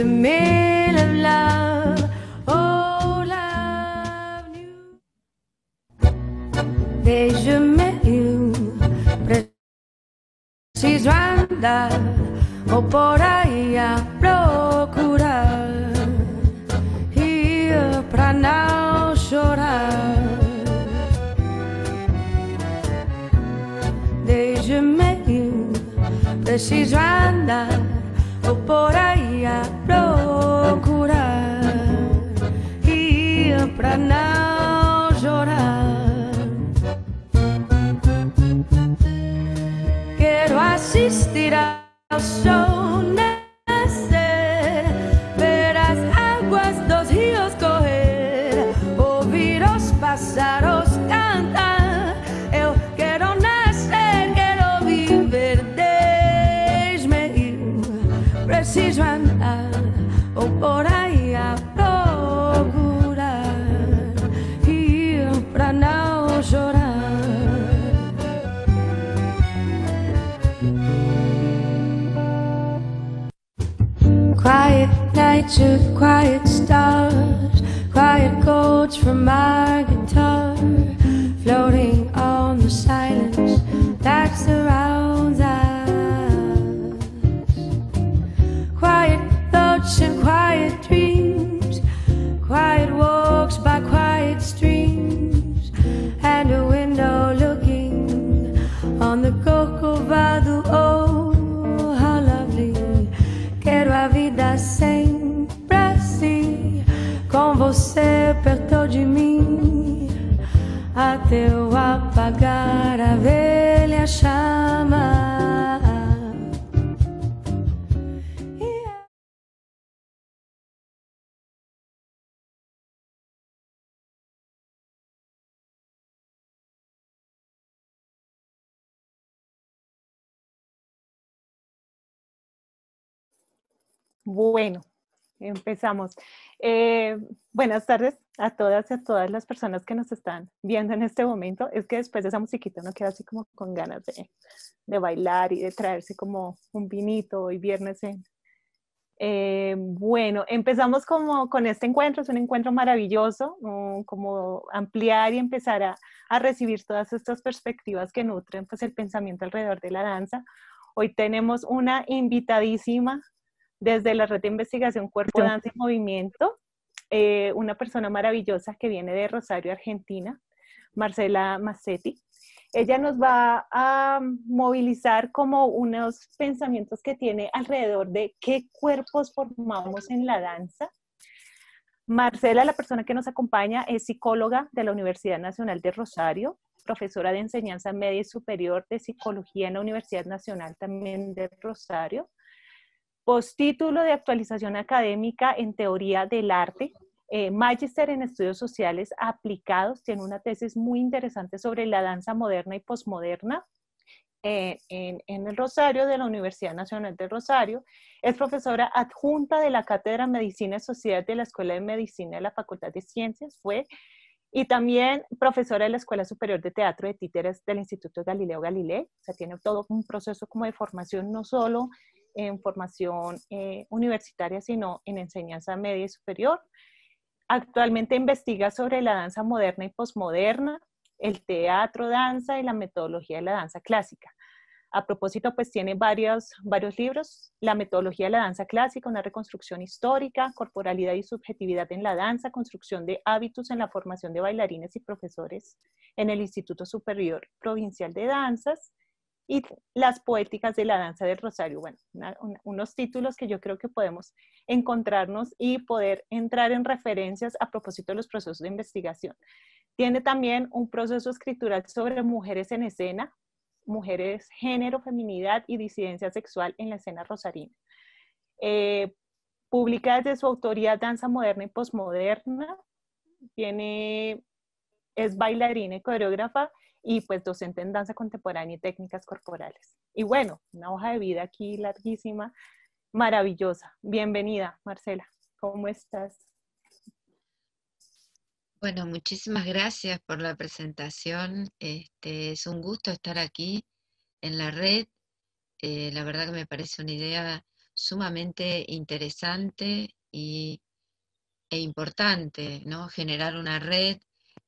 the mill of love. Oh, love new. Déjame eu preciso andar ou por aí a procurar rir pra não chorar. Déjame eu preciso andar ou por aí a procurar rir pra não chorar. Quero assistir ao sol nascer, ver as águas dos rios correr, ouvir os pássaros cantar. Eu quero nascer, quero viver. Deixe-me ir, preciso andar ou por aí a procurar rir pra não chorar. Quiet nights with quiet stars, quiet chords from my guitar, floating on the silence that surrounds us. Quiet thoughts and quiet dreams, quiet walks by quiet streams, and a window looking on the Corcovado. Oh, how lovely. Quero a vida sempre assim, com você perto de mim, até eu apagar a velha chama. Bueno, empezamos. Buenas tardes a todas y a todas las personas que nos están viendo en este momento. Es que después de esa musiquita uno queda así como con ganas de bailar y de traerse como un vinito hoy viernes. Bueno, empezamos como con este encuentro, es un encuentro maravilloso, como ampliar y empezar a recibir todas estas perspectivas que nutren pues, el pensamiento alrededor de la danza. Hoy tenemos una invitadísima desde la Red de Investigación Cuerpo, Danza y Movimiento, una persona maravillosa que viene de Rosario, Argentina, Marcela Massetti. Ella nos va a movilizar como unos pensamientos que tiene alrededor de qué cuerpos formamos en la danza. Marcela, la persona que nos acompaña, es psicóloga de la Universidad Nacional de Rosario, profesora de enseñanza media y superior de psicología en la Universidad Nacional también de Rosario, postítulo de actualización académica en teoría del arte, magíster en estudios sociales aplicados, tiene una tesis muy interesante sobre la danza moderna y posmoderna en el Rosario de la Universidad Nacional de Rosario, es profesora adjunta de la Cátedra Medicina y Sociedad de la Escuela de Medicina de la Facultad de Ciencias, y también profesora de la Escuela Superior de Teatro de Títeres del Instituto Galileo Galilei, o sea, tiene todo un proceso como de formación, no solo en formación universitaria, sino en enseñanza media y superior. Actualmente investiga sobre la danza moderna y posmoderna, el teatro danza y la metodología de la danza clásica. A propósito, pues tiene varios libros, La metodología de la danza clásica, una reconstrucción histórica, corporalidad y subjetividad en la danza, construcción de hábitos en la formación de bailarines y profesores en el Instituto Superior Provincial de Danzas, y Las poéticas de la danza del Rosario. Bueno, unos títulos que yo creo que podemos encontrarnos y poder entrar en referencias a propósito de los procesos de investigación. Tiene también un proceso escritural sobre mujeres en escena, mujeres, género, feminidad y disidencia sexual en la escena rosarina. Publica desde su autoría Danza Moderna y Postmoderna, es bailarina y coreógrafa, y pues docente en danza contemporánea y técnicas corporales. Y bueno, una hoja de vida aquí larguísima, maravillosa. Bienvenida, Marcela. ¿Cómo estás? Bueno, muchísimas gracias por la presentación. Es un gusto estar aquí en la red. La verdad que me parece una idea sumamente interesante e importante, ¿no? Generar una red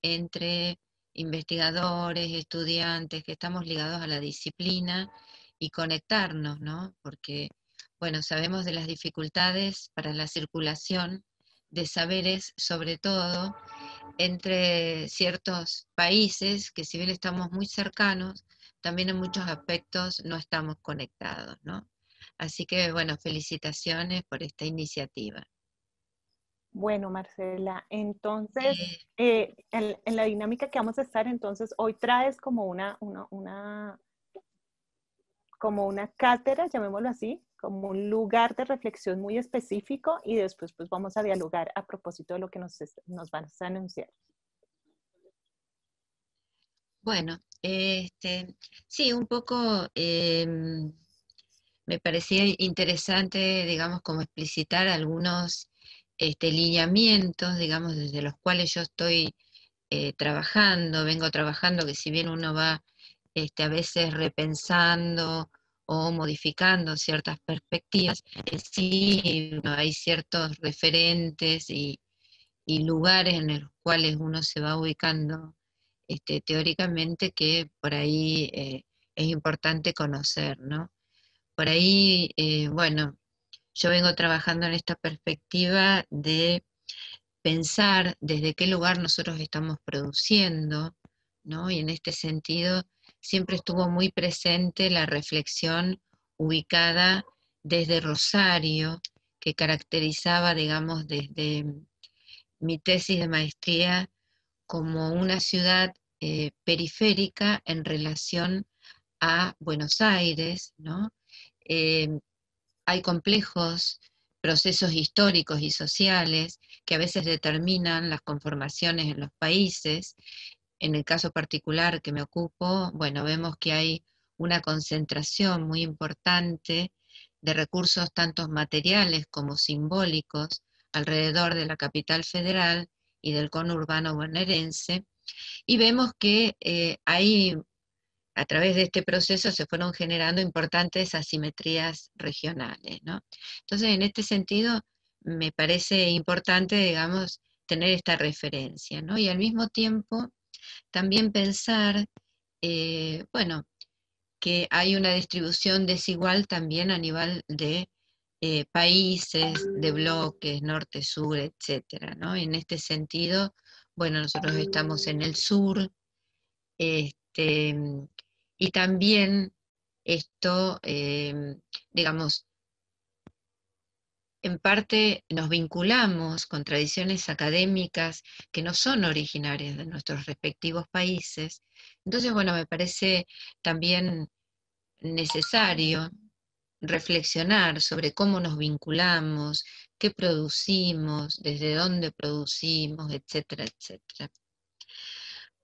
entre investigadores, estudiantes, que estamos ligados a la disciplina y conectarnos, ¿no? Porque, bueno, sabemos de las dificultades para la circulación de saberes, sobre todo entre ciertos países que si bien estamos muy cercanos, también en muchos aspectos no estamos conectados, ¿no? Así que, bueno, felicitaciones por esta iniciativa. Bueno, Marcela, entonces, Eh, en la dinámica que vamos a estar, entonces, hoy traes como como una cátedra, llamémoslo así, como un lugar de reflexión muy específico y después pues vamos a dialogar a propósito de lo que nos vas a anunciar. bueno, sí, un poco me parecía interesante, digamos, como explicitar algunos lineamientos, digamos, desde los cuales yo estoy vengo trabajando, que si bien uno va a veces repensando o modificando ciertas perspectivas, sí bueno, hay ciertos referentes y lugares en los cuales uno se va ubicando teóricamente que por ahí es importante conocer, ¿no? Por ahí, bueno, yo vengo trabajando en esta perspectiva de pensar desde qué lugar nosotros estamos produciendo, ¿no? Y en este sentido siempre estuvo muy presente la reflexión ubicada desde Rosario, que caracterizaba, digamos, desde mi tesis de maestría como una ciudad periférica en relación a Buenos Aires, ¿no? Eh, Hay complejos procesos históricos y sociales que a veces determinan las conformaciones en los países. En el caso particular que me ocupo, bueno, vemos que hay una concentración muy importante de recursos tanto materiales como simbólicos alrededor de la capital federal y del conurbano bonaerense, y vemos que hay a través de este proceso se fueron generando importantes asimetrías regionales, ¿no? Entonces, en este sentido, me parece importante, digamos, tener esta referencia, ¿no? Y al mismo tiempo, también pensar, bueno, que hay una distribución desigual también a nivel de países, de bloques, norte, sur, etcétera, ¿no? En este sentido, bueno, nosotros estamos en el sur, este, y también esto, digamos, en parte nos vinculamos con tradiciones académicas que no son originarias de nuestros respectivos países. Entonces, bueno, me parece también necesario reflexionar sobre cómo nos vinculamos, qué producimos, desde dónde producimos, etcétera, etcétera.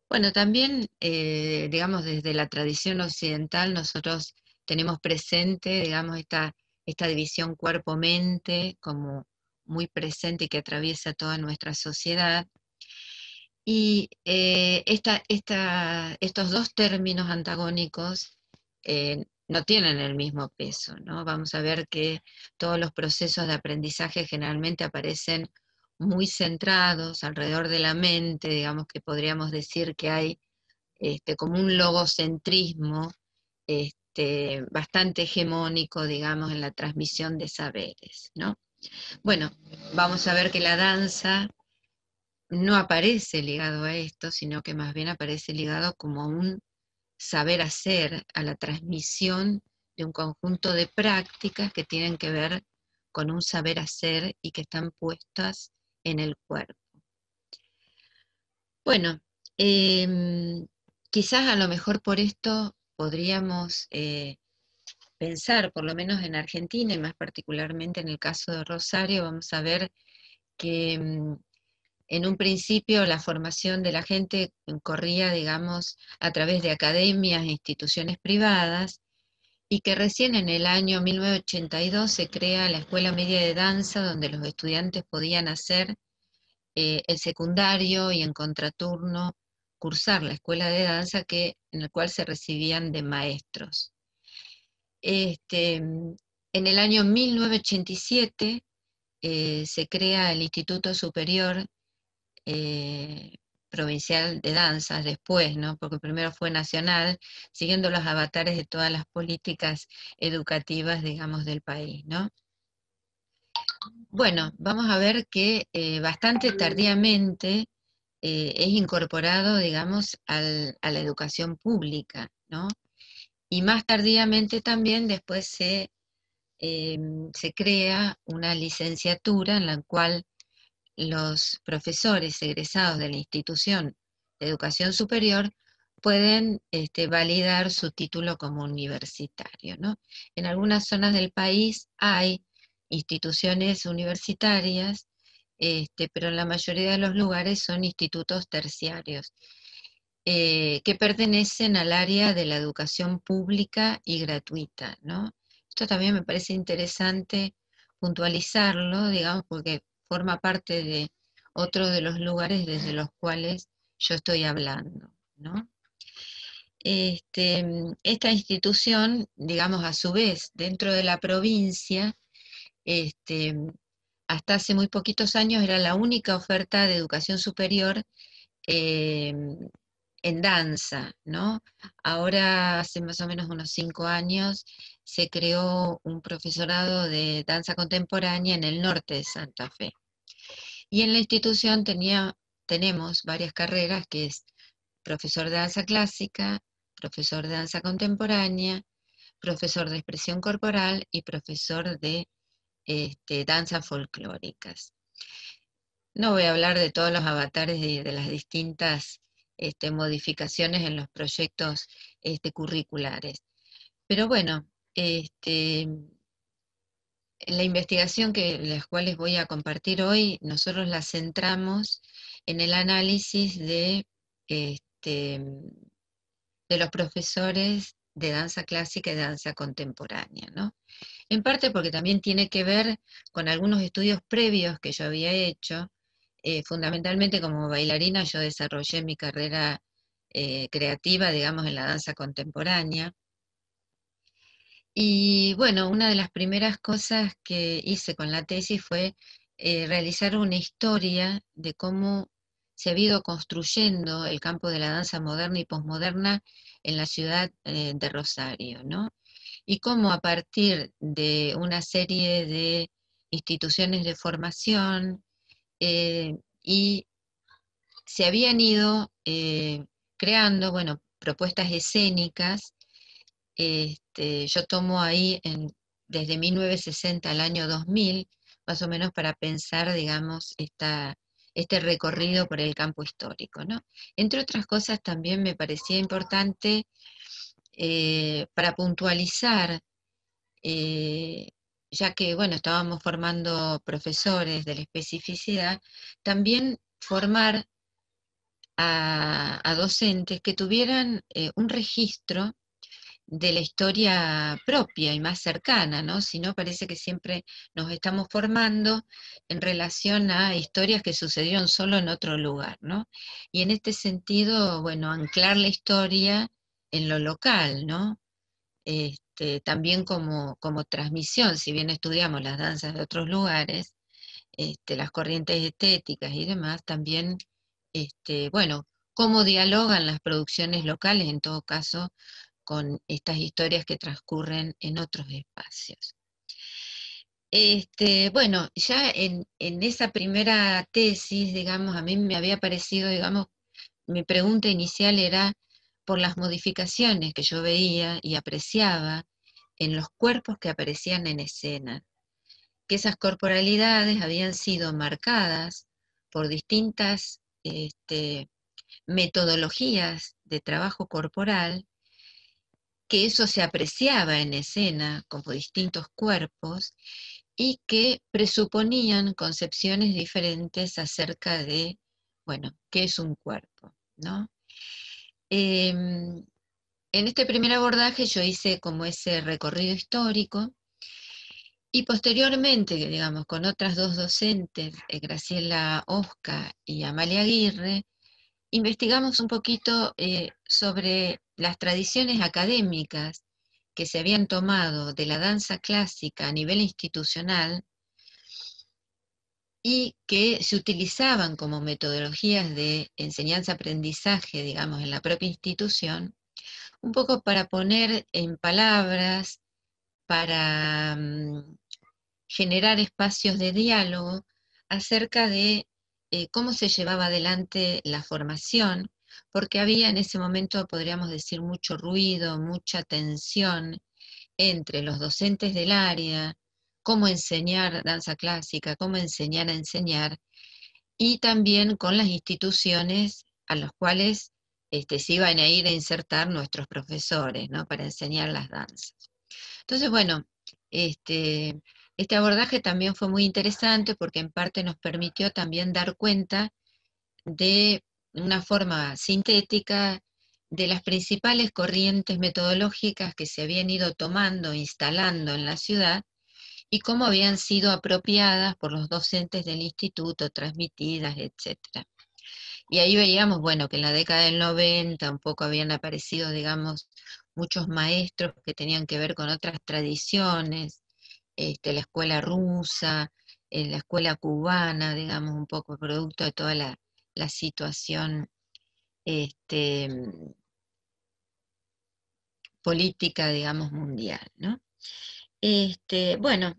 Bueno, también, digamos, desde la tradición occidental nosotros tenemos presente, digamos, esta división cuerpo-mente como muy presente y que atraviesa toda nuestra sociedad. Y estos dos términos antagónicos no tienen el mismo peso, ¿no? Vamos a ver que todos los procesos de aprendizaje generalmente aparecen muy centrados alrededor de la mente, digamos que podríamos decir que hay como un logocentrismo bastante hegemónico, digamos, en la transmisión de saberes, ¿no? Bueno, vamos a ver que la danza no aparece ligado a esto, sino que más bien aparece ligado como a un saber hacer, a la transmisión de un conjunto de prácticas que tienen que ver con un saber hacer y que están puestas en el cuerpo. Bueno, quizás a lo mejor por esto podríamos pensar, por lo menos en Argentina y más particularmente en el caso de Rosario, vamos a ver que en un principio la formación de la gente corría, digamos, a través de academias e instituciones privadas, y que recién en el año 1982 se crea la Escuela Media de Danza, donde los estudiantes podían hacer el secundario y en contraturno cursar la escuela de danza en el cual se recibían de maestros. Este, En el año 1987 se crea el Instituto Superior Provincial de Danzas después, ¿no? Porque primero fue nacional, siguiendo los avatares de todas las políticas educativas, digamos, del país, ¿no? Bueno, vamos a ver que bastante tardíamente es incorporado, digamos, a la educación pública, ¿no? Y más tardíamente también después se crea una licenciatura en la cual los profesores egresados de la institución de educación superior pueden validar su título como universitario, ¿no? En algunas zonas del país hay instituciones universitarias, pero en la mayoría de los lugares son institutos terciarios, que pertenecen al área de la educación pública y gratuita, ¿no? Esto también me parece interesante puntualizarlo, digamos, porque forma parte de otro de los lugares desde los cuales yo estoy hablando, ¿no? Esta institución, digamos, a su vez, dentro de la provincia, este, hasta hace muy poquitos años era la única oferta de educación superior eh, en danza, ¿no? Ahora, hace más o menos unos 5 años, se creó un profesorado de danza contemporánea en el norte de Santa Fe. Y en la institución tenemos varias carreras, que es profesor de danza clásica, profesor de danza contemporánea, profesor de expresión corporal y profesor de danzas folclóricas. No voy a hablar de todos los avatares de las distintas modificaciones en los proyectos curriculares. Pero bueno, la investigación las cuales voy a compartir hoy, nosotros la centramos en el análisis de los profesores de danza clásica y danza contemporánea, ¿no? En parte porque también tiene que ver con algunos estudios previos que yo había hecho. Fundamentalmente como bailarina yo desarrollé mi carrera creativa, digamos, en la danza contemporánea. Y bueno, una de las primeras cosas que hice con la tesis fue realizar una historia de cómo se había ido construyendo el campo de la danza moderna y posmoderna en la ciudad de Rosario, ¿no? Y cómo a partir de una serie de instituciones de formación y se habían ido creando, bueno, propuestas escénicas. Yo tomo ahí desde 1960 al año 2000, más o menos para pensar, digamos, este recorrido por el campo histórico, ¿no? Entre otras cosas, también me parecía importante para puntualizar, ya que, bueno, estábamos formando profesores de la especificidad, también formar a docentes que tuvieran un registro de la historia propia y más cercana, ¿no? Si no, parece que siempre nos estamos formando en relación a historias que sucedieron solo en otro lugar, ¿no? Y en este sentido, bueno, anclar la historia en lo local, ¿no? También como transmisión, si bien estudiamos las danzas de otros lugares, las corrientes estéticas y demás, también, bueno, cómo dialogan las producciones locales, en todo caso, con estas historias que transcurren en otros espacios. Bueno, ya en esa primera tesis, digamos, a mí me había parecido, digamos, mi pregunta inicial era por las modificaciones que yo veía y apreciaba en los cuerpos que aparecían en escena, que esas corporalidades habían sido marcadas por distintas metodologías de trabajo corporal, que eso se apreciaba en escena como distintos cuerpos y que presuponían concepciones diferentes acerca de, bueno, qué es un cuerpo, ¿no? En este primer abordaje yo hice como ese recorrido histórico y posteriormente, digamos, con otras dos docentes, Graciela Osca y Amalia Aguirre, investigamos un poquito sobre las tradiciones académicas que se habían tomado de la danza clásica a nivel institucional y que se utilizaban como metodologías de enseñanza-aprendizaje, digamos, en la propia institución, un poco para poner en palabras, para generar espacios de diálogo acerca de cómo se llevaba adelante la formación, porque había en ese momento, podríamos decir, mucho ruido, mucha tensión entre los docentes del área, cómo enseñar danza clásica, cómo enseñar a enseñar, y también con las instituciones a las cuales se iban a ir a insertar nuestros profesores, ¿no? Para enseñar las danzas. Entonces, bueno, este abordaje también fue muy interesante porque en parte nos permitió también dar cuenta de una forma sintética de las principales corrientes metodológicas que se habían ido tomando, instalando en la ciudad y cómo habían sido apropiadas por los docentes del instituto, transmitidas, etc. Y ahí veíamos, bueno, que en la década del 90 un poco habían aparecido, digamos, muchos maestros que tenían que ver con otras tradiciones, la escuela rusa, la escuela cubana, digamos, un poco producto de toda la situación política, digamos, mundial, ¿no? Bueno,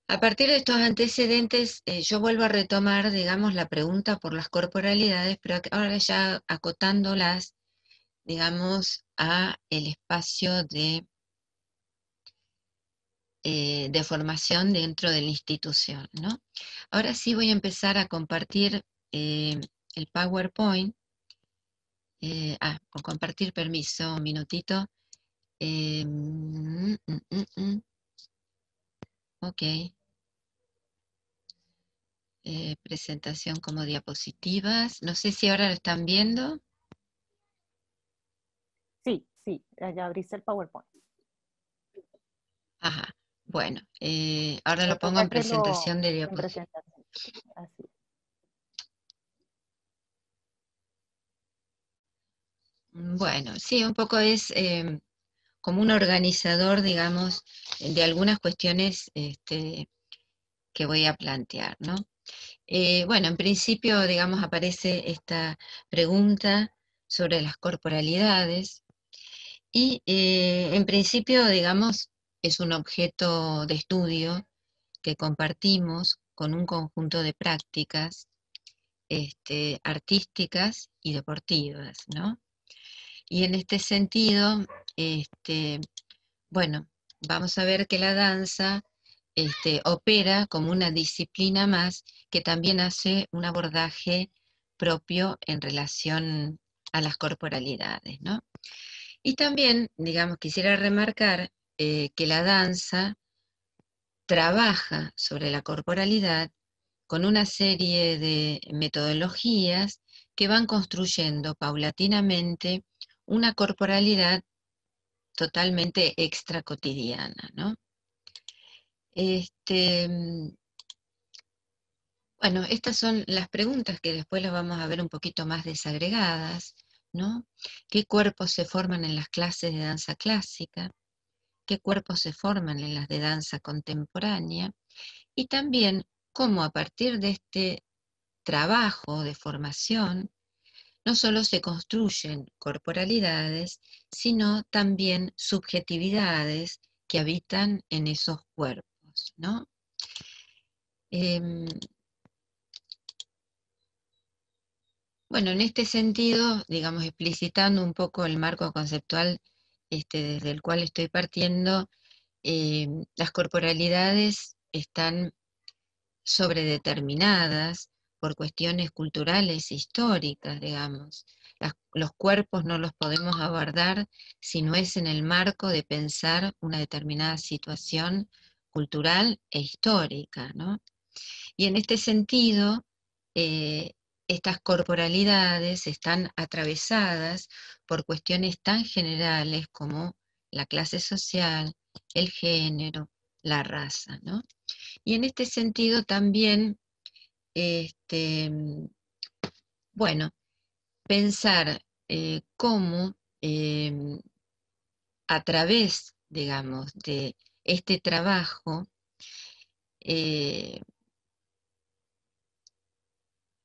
a partir de estos antecedentes, yo vuelvo a retomar, digamos, la pregunta por las corporalidades, pero ahora ya acotándolas, digamos, a el espacio de formación dentro de la institución, ¿no? Ahora sí voy a empezar a compartir el PowerPoint. Con compartir permiso, un minutito. Ok. Presentación como diapositivas. No sé si ahora lo están viendo. Sí, sí, ya abriste el PowerPoint. Ajá. Bueno, ahora Pero lo pongo en toca que presentación de en diapositivas. presentación. Así. Bueno, sí, un poco es como un organizador, digamos, de algunas cuestiones que voy a plantear, ¿no? Bueno, en principio, digamos, aparece esta pregunta sobre las corporalidades y en principio, digamos, es un objeto de estudio que compartimos con un conjunto de prácticas artísticas y deportivas, ¿no? Y en este sentido, bueno, vamos a ver que la danza opera como una disciplina más que también hace un abordaje propio en relación a las corporalidades, ¿no? Y también, digamos, quisiera remarcar que la danza trabaja sobre la corporalidad con una serie de metodologías que van construyendo paulatinamente una corporalidad totalmente extracotidiana, ¿no? Bueno, estas son las preguntas que después las vamos a ver un poquito más desagregadas, ¿no? ¿Qué cuerpos se forman en las clases de danza clásica? ¿Qué cuerpos se forman en las de danza contemporánea? Y también cómo a partir de este trabajo de formación no solo se construyen corporalidades, sino también subjetividades que habitan en esos cuerpos, ¿no? Bueno, en este sentido, digamos, explicitando un poco el marco conceptual desde el cual estoy partiendo, las corporalidades están sobredeterminadas por cuestiones culturales e históricas, digamos. Los cuerpos no los podemos abordar si no es en el marco de pensar una determinada situación cultural e histórica, ¿no? Y en este sentido, estas corporalidades están atravesadas por cuestiones tan generales como la clase social, el género, la raza, ¿no? Y en este sentido también, bueno, pensar cómo a través, digamos, de este trabajo,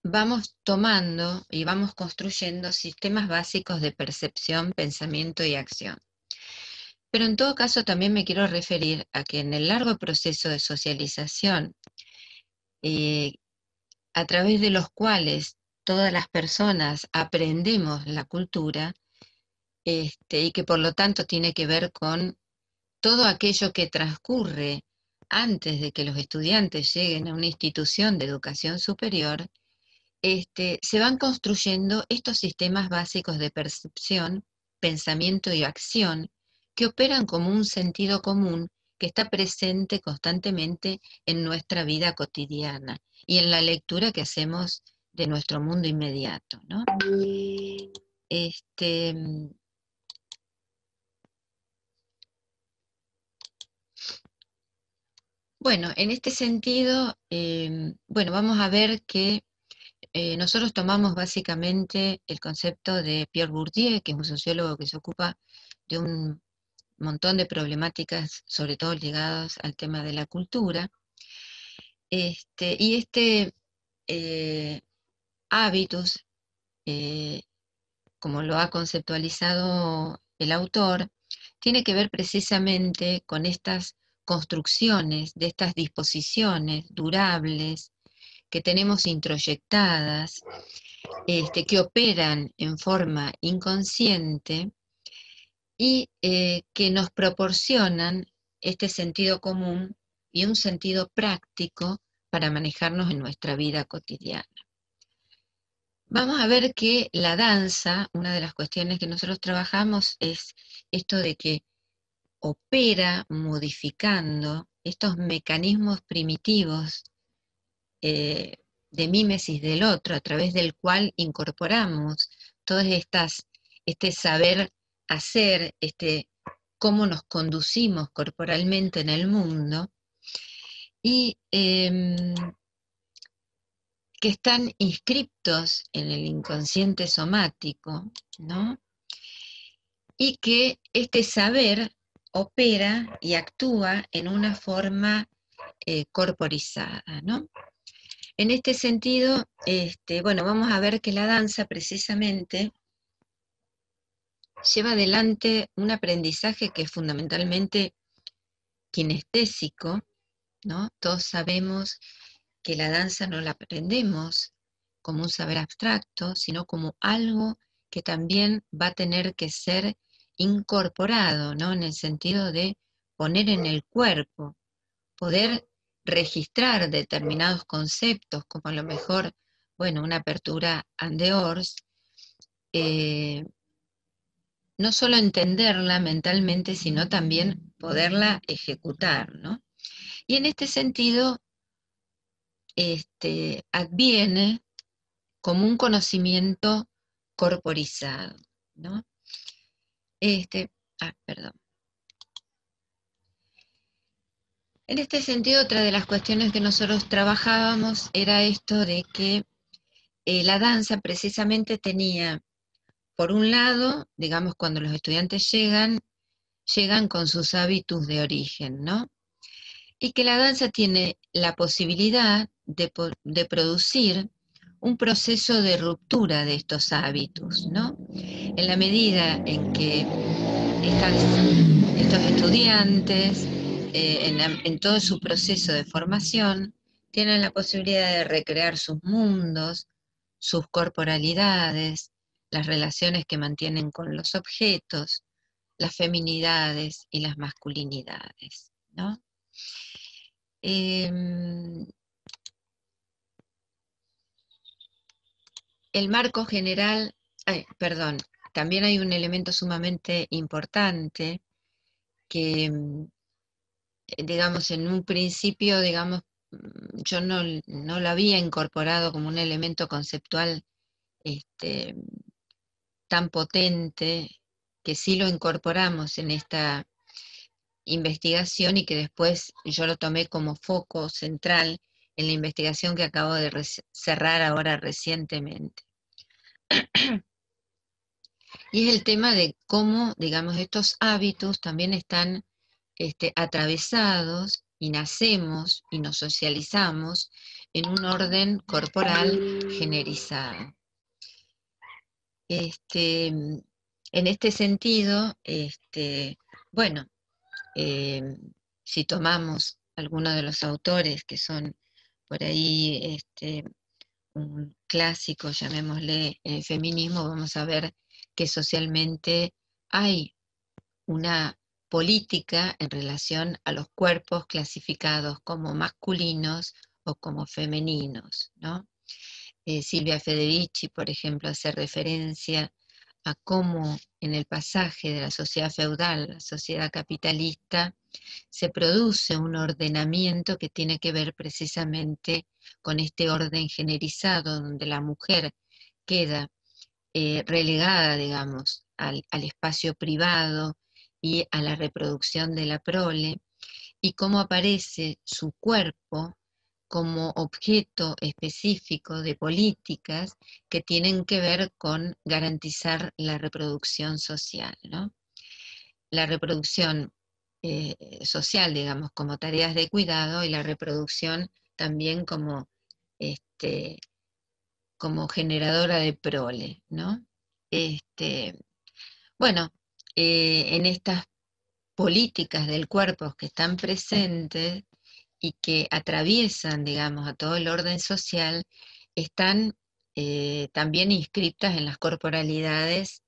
vamos tomando y vamos construyendo sistemas básicos de percepción, pensamiento y acción. Pero en todo caso también me quiero referir a que en el largo proceso de socialización, a través de los cuales todas las personas aprendemos la cultura, y que por lo tanto tiene que ver con todo aquello que transcurre antes de que los estudiantes lleguen a una institución de educación superior, se van construyendo estos sistemas básicos de percepción, pensamiento y acción que operan como un sentido común que está presente constantemente en nuestra vida cotidiana y en la lectura que hacemos de nuestro mundo inmediato, ¿no? Bueno, en este sentido, vamos a ver que nosotros tomamos básicamente el concepto de Pierre Bourdieu, que es un sociólogo que se ocupa de un montón de problemáticas, sobre todo ligadas al tema de la cultura. Y este hábitus, como lo ha conceptualizado el autor, tiene que ver precisamente con estas construcciones, de estas disposiciones durables que tenemos introyectadas, que operan en forma inconsciente y que nos proporcionan este sentido común y un sentido práctico para manejarnos en nuestra vida cotidiana. Vamos a ver que la danza, una de las cuestiones que nosotros trabajamos es esto de que opera modificando estos mecanismos primitivos de mímesis del otro, a través del cual incorporamos todas este saber hacer, cómo nos conducimos corporalmente en el mundo, y que están inscriptos en el inconsciente somático, ¿no? Y que este saber opera y actúa en una forma corporizada, ¿no? En este sentido, vamos a ver que la danza precisamente lleva adelante un aprendizaje que es fundamentalmente kinestésico, ¿no? Todos sabemos que la danza no la aprendemos como un saber abstracto, sino como algo que también va a tener que ser incorporado, ¿no? En el sentido de poner en el cuerpo, poder registrar determinados conceptos, como a lo mejor, una apertura en dehors, no solo entenderla mentalmente, sino también poderla ejecutar, ¿no? Y en este sentido, adviene como un conocimiento corporizado, ¿no? Perdón. En este sentido, otra de las cuestiones que nosotros trabajábamos era esto de que la danza precisamente tenía, por un lado, digamos, cuando los estudiantes llegan con sus hábitos de origen, ¿no? Y que la danza tiene la posibilidad de producir un proceso de ruptura de estos hábitos, ¿no? En la medida en que estos estudiantes, en todo su proceso de formación, tienen la posibilidad de recrear sus mundos, sus corporalidades, las relaciones que mantienen con los objetos, las feminidades y las masculinidades, ¿no? El marco general, también hay un elemento sumamente importante que, digamos, en un principio, digamos, yo no lo había incorporado como un elemento conceptual tan potente, que sí lo incorporamos en esta investigación y que después yo lo tomé como foco central en la investigación que acabo de cerrar ahora recientemente. Y es el tema de cómo, digamos, estos hábitos también están atravesados y nacemos y nos socializamos en un orden corporal generizado. En este sentido, bueno, si tomamos algunos de los autores que son por ahí un clásico, llamémosle feminismo, vamos a ver que socialmente hay una política en relación a los cuerpos clasificados como masculinos o como femeninos, ¿no? Silvia Federici, por ejemplo, hace referencia a cómo en el pasaje de la sociedad feudal a la sociedad capitalista se produce un ordenamiento que tiene que ver precisamente con este orden generizado, donde la mujer queda relegada, digamos, al espacio privado y a la reproducción de la prole, y cómo aparece su cuerpo como objeto específico de políticas que tienen que ver con garantizar la reproducción social, ¿no? La reproducción social, digamos, como tareas de cuidado, y la reproducción también como generadora de prole, ¿no? Bueno, en estas políticas del cuerpo que están presentes y que atraviesan, digamos, a todo el orden social, están también inscritas en las corporalidades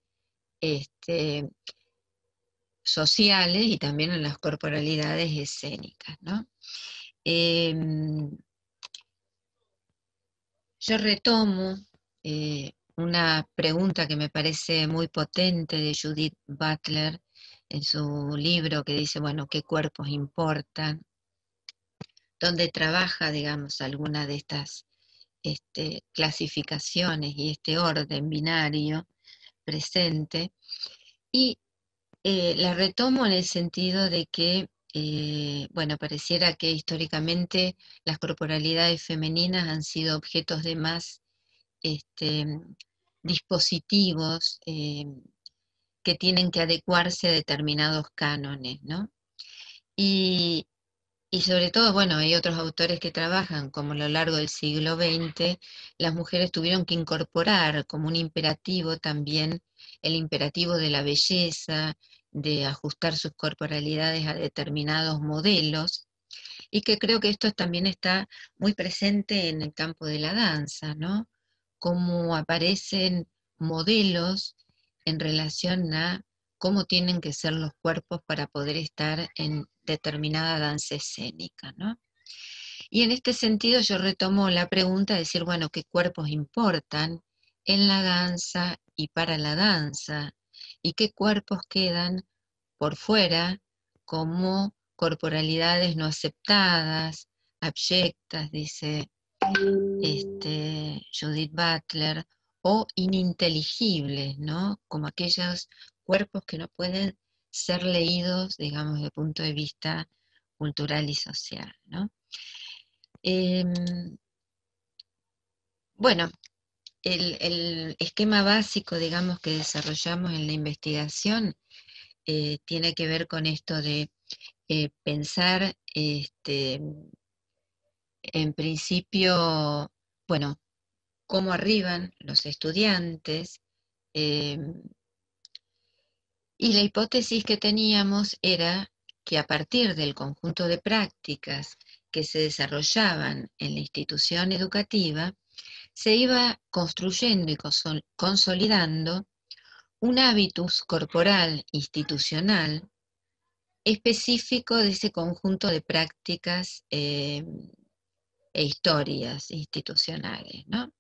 sociales y también en las corporalidades escénicas, ¿no? Yo retomo una pregunta que me parece muy potente de Judith Butler en su libro, que dice, bueno, ¿qué cuerpos importan? Donde trabaja, digamos, alguna de estas clasificaciones y este orden binario presente, y la retomo en el sentido de que, bueno, pareciera que históricamente las corporalidades femeninas han sido objetos de más dispositivos que tienen que adecuarse a determinados cánones, ¿no? Y sobre todo, bueno, hay otros autores que trabajan, como a lo largo del siglo XX, las mujeres tuvieron que incorporar como un imperativo también el imperativo de la belleza, de ajustar sus corporalidades a determinados modelos, y que creo que esto también está muy presente en el campo de la danza, ¿no? Cómo aparecen modelos en relación a cómo tienen que ser los cuerpos para poder estar en determinada danza escénica, ¿no? Y en este sentido yo retomo la pregunta de decir, bueno, ¿qué cuerpos importan en la danza y para la danza? ¿Y qué cuerpos quedan por fuera como corporalidades no aceptadas, abyectas, dice Judith Butler, o ininteligibles, ¿no? Como aquellos cuerpos que no pueden ser leídos, digamos, desde el punto de vista cultural y social, ¿no? Bueno, el esquema básico, digamos, que desarrollamos en la investigación tiene que ver con esto de pensar, en principio, bueno, cómo arriban los estudiantes, y la hipótesis que teníamos era que a partir del conjunto de prácticas que se desarrollaban en la institución educativa, se iba construyendo y consolidando un hábitus corporal institucional específico de ese conjunto de prácticas e historias institucionales, ¿no?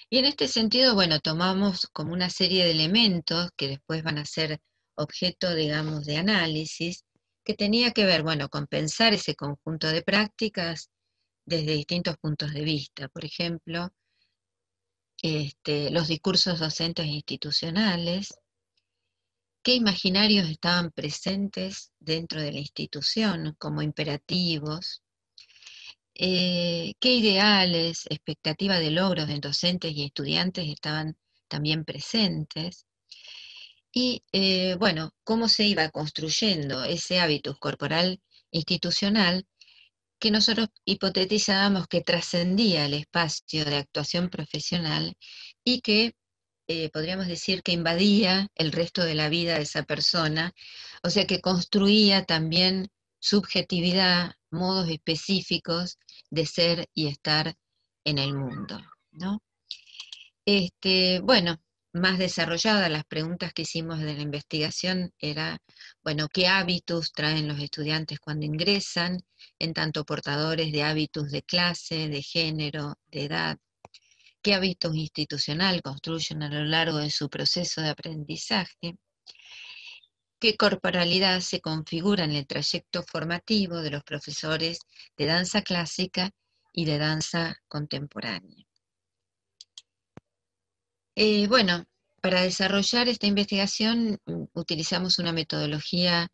Y en este sentido, bueno, tomamos como una serie de elementos que después van a ser objeto, digamos, de análisis, que tenía que ver, bueno, con pensar ese conjunto de prácticas desde distintos puntos de vista. Por ejemplo, los discursos docentes institucionales, qué imaginarios estaban presentes dentro de la institución como imperativos, qué ideales, expectativa de logros de docentes y estudiantes estaban también presentes, Y bueno, cómo se iba construyendo ese hábitus corporal institucional que nosotros hipotetizábamos que trascendía el espacio de actuación profesional y que podríamos decir que invadía el resto de la vida de esa persona, o sea que construía también subjetividad, modos específicos de ser y estar en el mundo, ¿no? Bueno, más desarrolladas las preguntas que hicimos de la investigación era, bueno, ¿qué hábitos traen los estudiantes cuando ingresan, en tanto portadores de hábitos de clase, de género, de edad? ¿Qué hábitos institucional construyen a lo largo de su proceso de aprendizaje? ¿Qué corporalidad se configura en el trayecto formativo de los profesores de danza clásica y de danza contemporánea? Bueno, para desarrollar esta investigación utilizamos una metodología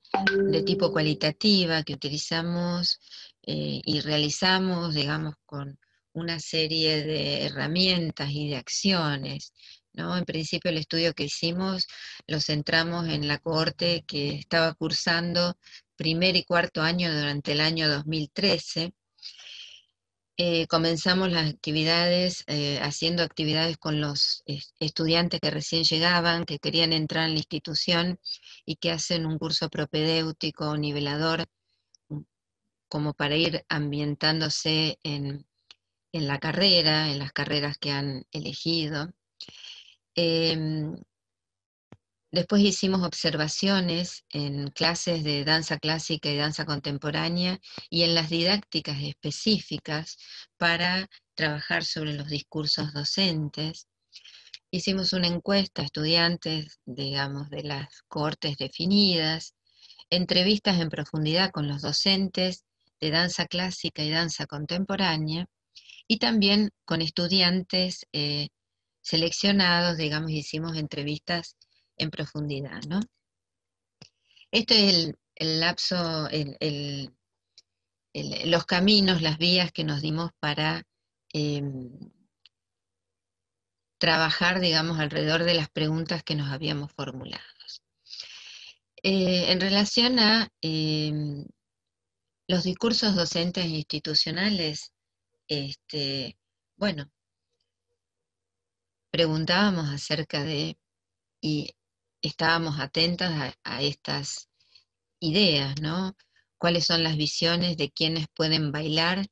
de tipo cualitativa que utilizamos y realizamos, digamos, con una serie de herramientas y de acciones, ¿no? En principio el estudio que hicimos lo centramos en la cohorte que estaba cursando primer y cuarto año durante el año 2013. Comenzamos las actividades haciendo actividades con los estudiantes que recién llegaban, que querían entrar en la institución y que hacen un curso propedéutico, nivelador, mm, como para ir ambientándose en la carrera, en las carreras que han elegido. Em, Después hicimos observaciones en clases de danza clásica y danza contemporánea y en las didácticas específicas para trabajar sobre los discursos docentes. Hicimos una encuesta a estudiantes, digamos, de las cohortes definidas, entrevistas en profundidad con los docentes de danza clásica y danza contemporánea y también con estudiantes seleccionados, digamos, hicimos entrevistas en profundidad, ¿no? Este es el lapso, los caminos, las vías que nos dimos para trabajar, digamos, alrededor de las preguntas que nos habíamos formulado. En relación a los discursos docentes institucionales, bueno, preguntábamos acerca de, y estábamos atentas a estas ideas, ¿no? ¿Cuáles son las visiones de quienes pueden bailar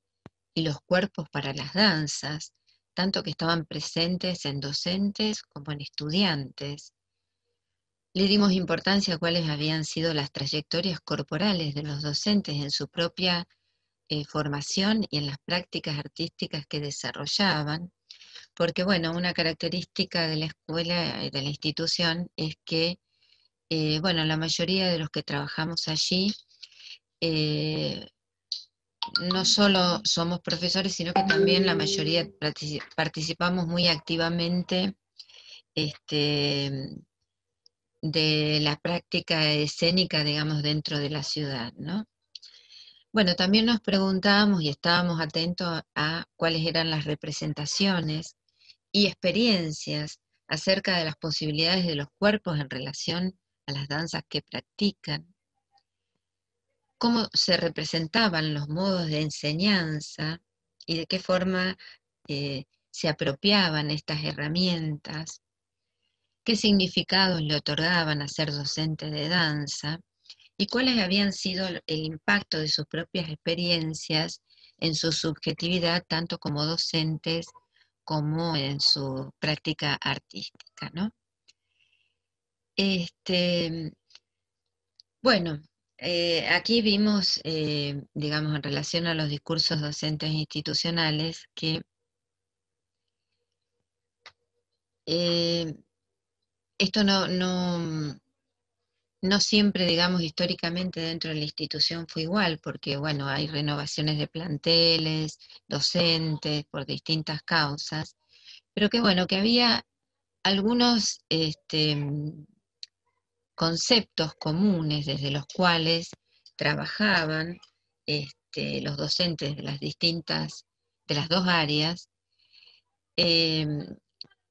y los cuerpos para las danzas, tanto que estaban presentes en docentes como en estudiantes? Le dimos importancia a cuáles habían sido las trayectorias corporales de los docentes en su propia formación y en las prácticas artísticas que desarrollaban, porque bueno, una característica de la escuela y de la institución es que, bueno, la mayoría de los que trabajamos allí no solo somos profesores, sino que también la mayoría participamos muy activamente de la práctica escénica, digamos, dentro de la ciudad, ¿no? Bueno, también nos preguntábamos y estábamos atentos a cuáles eran las representaciones y experiencias acerca de las posibilidades de los cuerpos en relación a las danzas que practican, cómo se representaban los modos de enseñanza y de qué forma se apropiaban estas herramientas, qué significados le otorgaban a ser docente de danza y cuáles habían sido el impacto de sus propias experiencias en su subjetividad, tanto como docentes como en su práctica artística, ¿no? Bueno, aquí vimos, digamos, en relación a los discursos docentes institucionales, que esto no siempre, digamos, históricamente dentro de la institución fue igual, porque, bueno, hay renovaciones de planteles, docentes, por distintas causas, pero que, bueno, que había algunos conceptos comunes desde los cuales trabajaban los docentes de las distintas, de las dos áreas,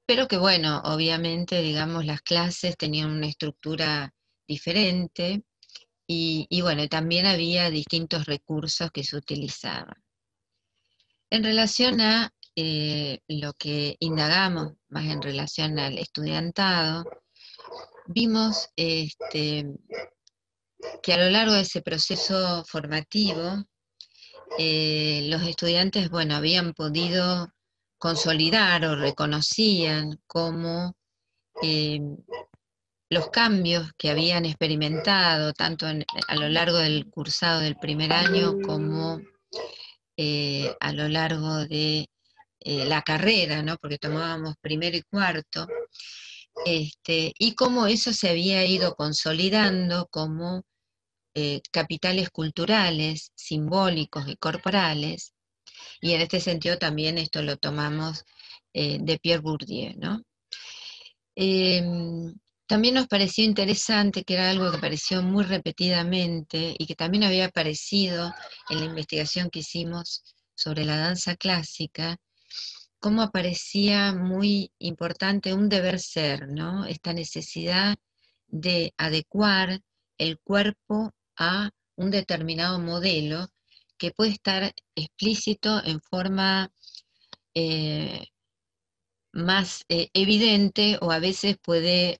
pero que bueno, obviamente, digamos, las clases tenían una estructura diferente y bueno, también había distintos recursos que se utilizaban. En relación a lo que indagamos, más en relación al estudiantado, vimos que a lo largo de ese proceso formativo, los estudiantes, bueno, habían podido consolidar o reconocían cómo los cambios que habían experimentado, tanto a lo largo del cursado del primer año como a lo largo de la carrera, ¿no? Porque tomábamos primero y cuarto, y cómo eso se había ido consolidando como capitales culturales, simbólicos y corporales, y en este sentido también esto lo tomamos de Pierre Bourdieu, ¿no? También nos pareció interesante, que era algo que apareció muy repetidamente y que también había aparecido en la investigación que hicimos sobre la danza clásica, cómo aparecía muy importante un deber ser, ¿no? Esta necesidad de adecuar el cuerpo a un determinado modelo que puede estar explícito en forma más evidente, o a veces puede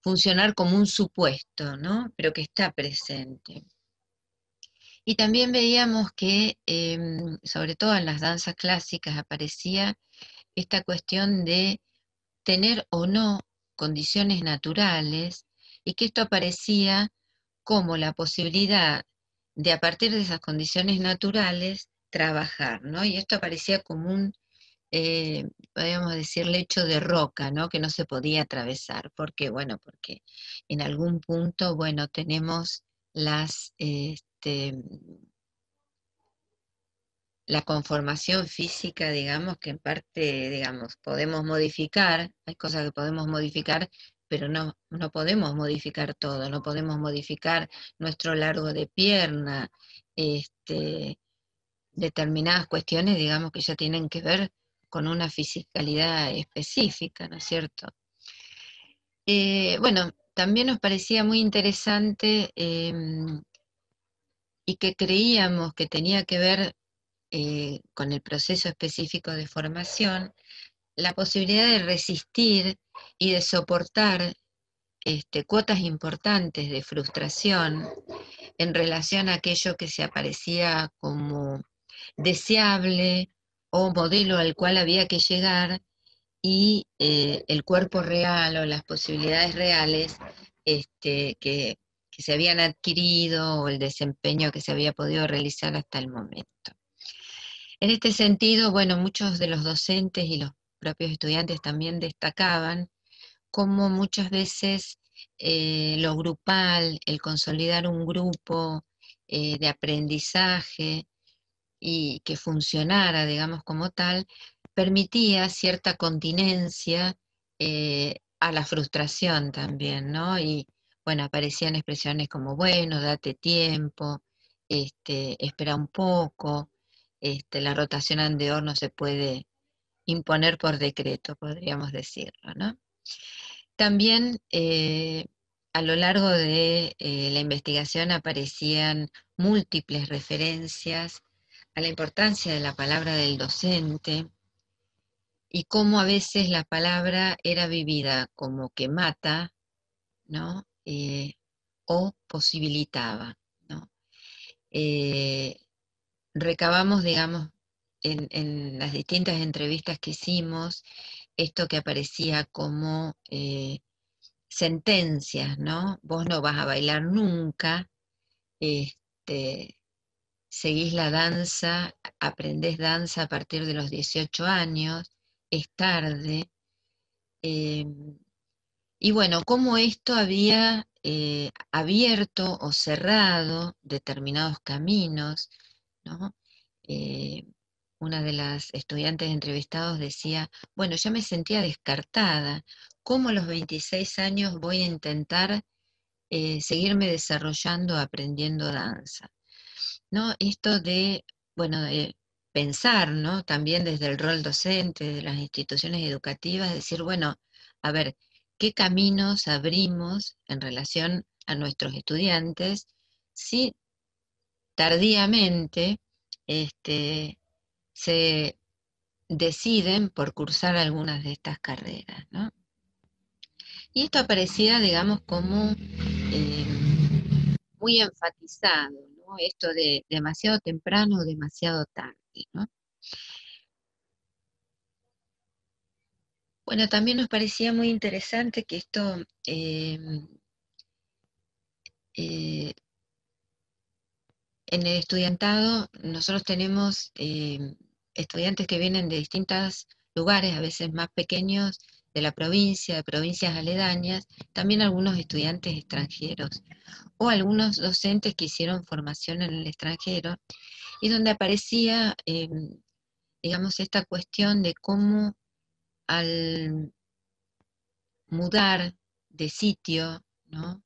funcionar como un supuesto, ¿no? Pero que está presente. Y también veíamos que, sobre todo en las danzas clásicas, aparecía esta cuestión de tener o no condiciones naturales, y que esto aparecía como la posibilidad de, a partir de esas condiciones naturales, trabajar, ¿no? Y esto aparecía como un, podríamos decir, lecho de roca, ¿no? Que no se podía atravesar. ¿Por qué? Bueno, porque en algún punto, bueno, tenemos la conformación física, digamos, que en parte, digamos, podemos modificar, hay cosas que podemos modificar, pero no podemos modificar todo, no podemos modificar nuestro largo de pierna, determinadas cuestiones, digamos, que ya tienen que ver con una fisicalidad específica, ¿no es cierto? Bueno, también nos parecía muy interesante y que creíamos que tenía que ver con el proceso específico de formación, la posibilidad de resistir y de soportar cuotas importantes de frustración en relación a aquello que se aparecía como deseable o modelo al cual había que llegar, y el cuerpo real o las posibilidades reales que se habían adquirido, o el desempeño que se había podido realizar hasta el momento. En este sentido, bueno, muchos de los docentes y los propios estudiantes también destacaban cómo muchas veces lo grupal, el consolidar un grupo de aprendizaje y que funcionara, digamos, como tal, permitía cierta continencia a la frustración también, ¿no? Y bueno, aparecían expresiones como, bueno, date tiempo, espera un poco, la rotación anterior no se puede imponer por decreto, podríamos decirlo, ¿no? También a lo largo de la investigación aparecían múltiples referencias a la importancia de la palabra del docente, y cómo a veces la palabra era vivida como que mata, ¿no? O posibilitaba, ¿no? Recabamos, digamos, en las distintas entrevistas que hicimos, esto que aparecía como sentencias, ¿no? Vos no vas a bailar nunca, seguís la danza, aprendés danza a partir de los 18 años, es tarde. Y bueno, cómo esto había abierto o cerrado determinados caminos, ¿no? Una de las estudiantes entrevistados decía, bueno, yo me sentía descartada, ¿cómo a los 26 años voy a intentar seguirme desarrollando, aprendiendo danza? ¿No? Esto de, bueno, pensar, ¿no? También desde el rol docente de las instituciones educativas, decir, bueno, a ver, ¿qué caminos abrimos en relación a nuestros estudiantes si tardíamente se deciden por cursar algunas de estas carreras, ¿no? Y esto aparecía, digamos, como muy enfatizado, ¿no? Esto de demasiado temprano o demasiado tarde, ¿no? Bueno, también nos parecía muy interesante que esto eh, en el estudiantado nosotros tenemos estudiantes que vienen de distintos lugares, a veces más pequeños de la provincia, de provincias aledañas, también algunos estudiantes extranjeros o algunos docentes que hicieron formación en el extranjero y donde aparecía, digamos, esta cuestión de cómo al mudar de sitio, ¿no?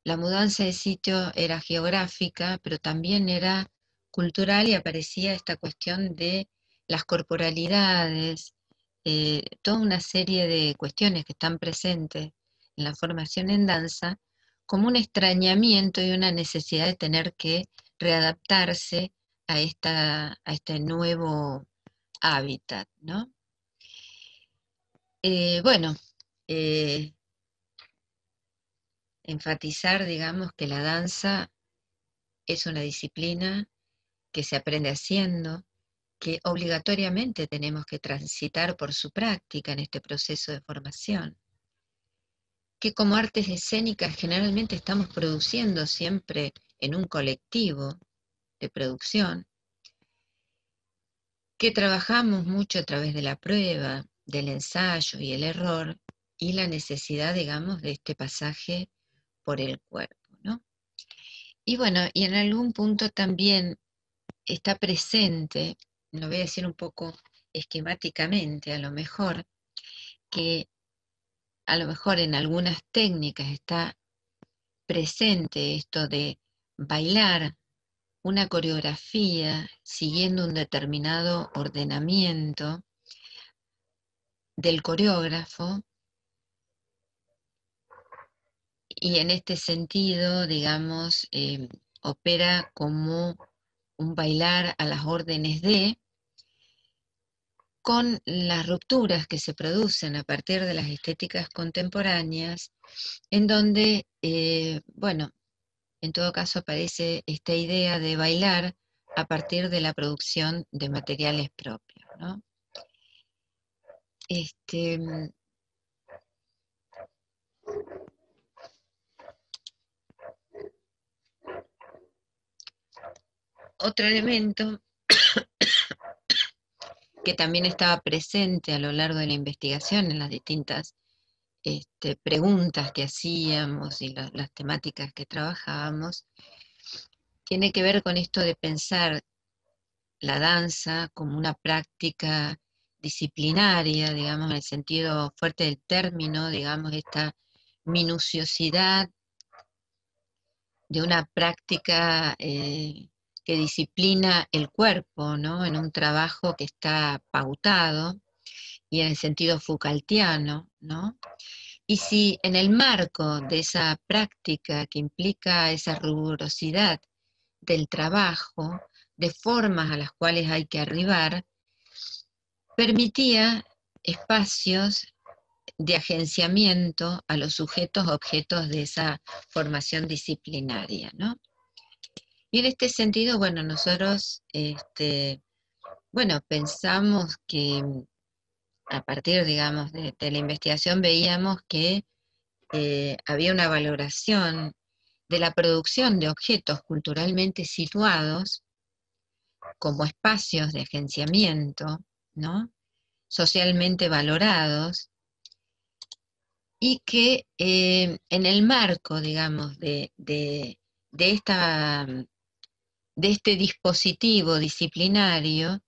La mudanza de sitio era geográfica, pero también era cultural y aparecía esta cuestión de las corporalidades, toda una serie de cuestiones que están presentes en la formación en danza, como un extrañamiento y una necesidad de tener que readaptarse a este nuevo hábitat, ¿no? Bueno, enfatizar, digamos, que la danza es una disciplina que se aprende haciendo, que obligatoriamente tenemos que transitar por su práctica en este proceso de formación, que como artes escénicas generalmente estamos produciendo siempre en un colectivo de producción, que trabajamos mucho a través de la prueba, del ensayo y el error, y la necesidad, digamos, de este pasaje por el cuerpo, ¿no? Y bueno, y en algún punto también está presente, lo voy a decir un poco esquemáticamente, a lo mejor, que a lo mejor en algunas técnicas está presente esto de bailar una coreografía siguiendo un determinado ordenamiento del coreógrafo, y en este sentido, digamos, opera como un bailar a las órdenes de, con las rupturas que se producen a partir de las estéticas contemporáneas, en donde, bueno, en todo caso aparece esta idea de bailar a partir de la producción de materiales propios, ¿no? Otro elemento que también estaba presente a lo largo de la investigación en las distintas preguntas que hacíamos y las temáticas que trabajábamos, tiene que ver con esto de pensar la danza como una práctica disciplinaria, digamos, en el sentido fuerte del término, digamos, esta minuciosidad de una práctica que disciplina el cuerpo, ¿no? En un trabajo que está pautado y en el sentido Foucaultiano, ¿no? Y si en el marco de esa práctica que implica esa rigurosidad del trabajo, de formas a las cuales hay que arribar, permitía espacios de agenciamiento a los sujetos objetos de esa formación disciplinaria, ¿no? Y en este sentido, bueno, nosotros, bueno, pensamos que a partir, digamos, de la investigación veíamos que había una valoración de la producción de objetos culturalmente situados como espacios de agenciamiento, ¿no? Socialmente valorados, y que en el marco, digamos, de este dispositivo disciplinario,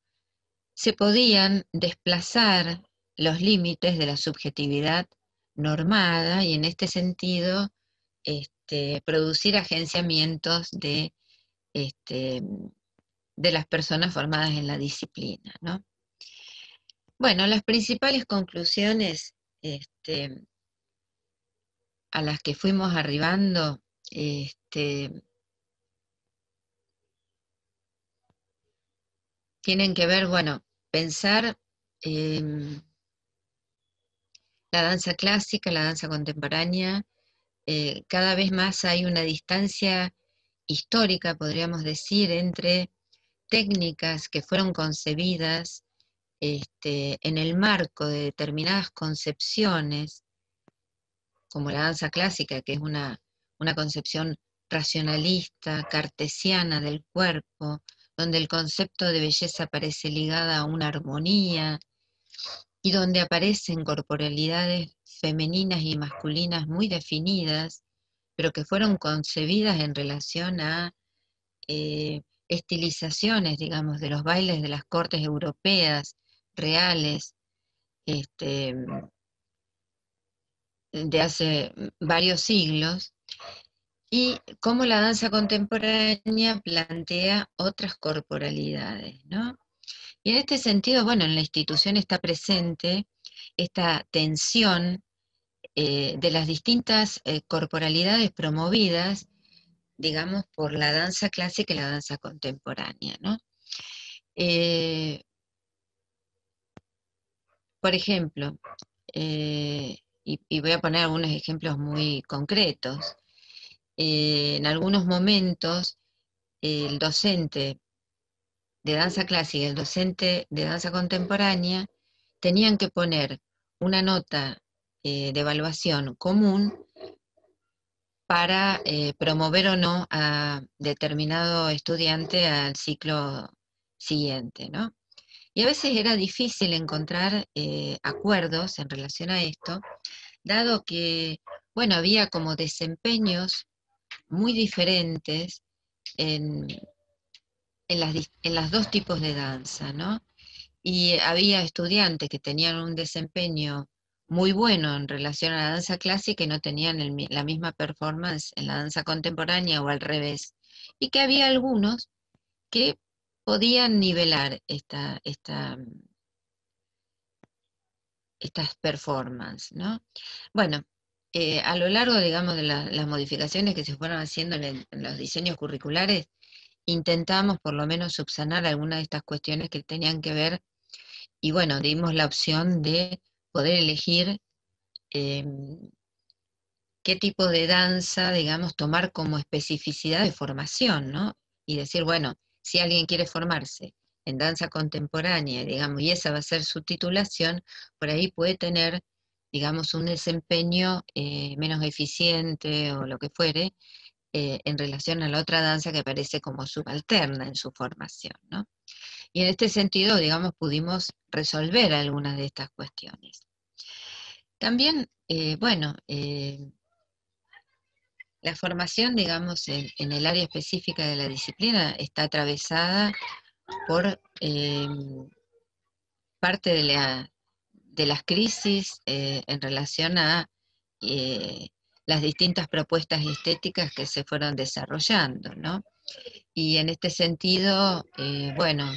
se podían desplazar los límites de la subjetividad normada y en este sentido producir agenciamientos de de las personas formadas en la disciplina, ¿no? Bueno, las principales conclusiones a las que fuimos arribando, tienen que ver, bueno, pensar la danza clásica, la danza contemporánea, cada vez más hay una distancia histórica, podríamos decir, entre técnicas que fueron concebidas en el marco de determinadas concepciones, como la danza clásica, que es una concepción racionalista, cartesiana del cuerpo, donde el concepto de belleza parece ligada a una armonía y donde aparecen corporalidades femeninas y masculinas muy definidas, pero que fueron concebidas en relación a estilizaciones, digamos, de los bailes de las cortes europeas reales, de hace varios siglos, y cómo la danza contemporánea plantea otras corporalidades, ¿no? Y en este sentido, bueno, en la institución está presente esta tensión de las distintas corporalidades promovidas, digamos, por la danza clásica y la danza contemporánea, ¿no? Por ejemplo, y voy a poner algunos ejemplos muy concretos. En algunos momentos, el docente de danza clásica y el docente de danza contemporánea tenían que poner una nota de evaluación común para promover o no a determinado estudiante al ciclo siguiente, ¿no? Y a veces era difícil encontrar acuerdos en relación a esto, dado que, bueno, había como desempeños muy diferentes en las dos tipos de danza, ¿no? Y había estudiantes que tenían un desempeño muy bueno en relación a la danza clásica y no tenían la misma performance en la danza contemporánea o al revés. Y que había algunos que podían nivelar estas performances, ¿no? Bueno, a lo largo, digamos, de las modificaciones que se fueron haciendo en los diseños curriculares, intentamos por lo menos subsanar algunas de estas cuestiones que tenían que ver, y bueno, dimos la opción de poder elegir qué tipo de danza, digamos, tomar como especificidad de formación, ¿no? Y decir, bueno, si alguien quiere formarse en danza contemporánea, digamos, y esa va a ser su titulación, por ahí puede tener, digamos, un desempeño menos eficiente o lo que fuere, en relación a la otra danza que aparece como subalterna en su formación, ¿no? Y en este sentido, digamos, pudimos resolver algunas de estas cuestiones. También, bueno, la formación, digamos, en el área específica de la disciplina está atravesada por parte de las crisis en relación a las distintas propuestas estéticas que se fueron desarrollando, ¿no? Y en este sentido, bueno,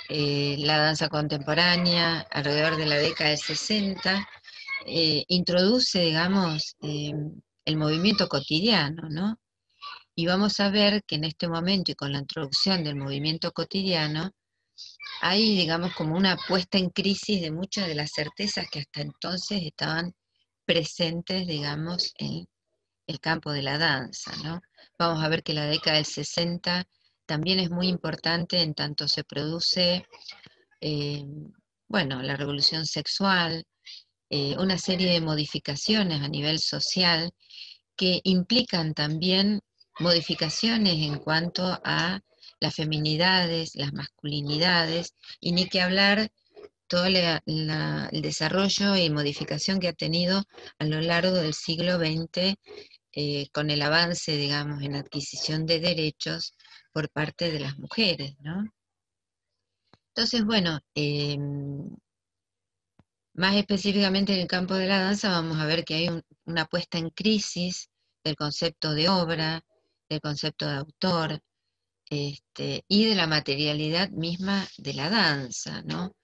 la danza contemporánea, alrededor de la década del 60, introduce, digamos, el movimiento cotidiano, ¿no? Y vamos a ver que en este momento y con la introducción del movimiento cotidiano, hay, digamos, como una puesta en crisis de muchas de las certezas que hasta entonces estaban presentes, digamos, en el campo de la danza, ¿no? Vamos a ver que la década del 60 también es muy importante en tanto se produce, bueno, la revolución sexual, una serie de modificaciones a nivel social que implican también modificaciones en cuanto a las feminidades, las masculinidades, y ni que hablar todo el desarrollo y modificación que ha tenido a lo largo del siglo XX con el avance, digamos, en adquisición de derechos por parte de las mujeres, ¿no? Entonces, bueno, más específicamente en el campo de la danza vamos a ver que hay una puesta en crisis del concepto de obra, del concepto de autor, y de la materialidad misma de la danza, ¿no?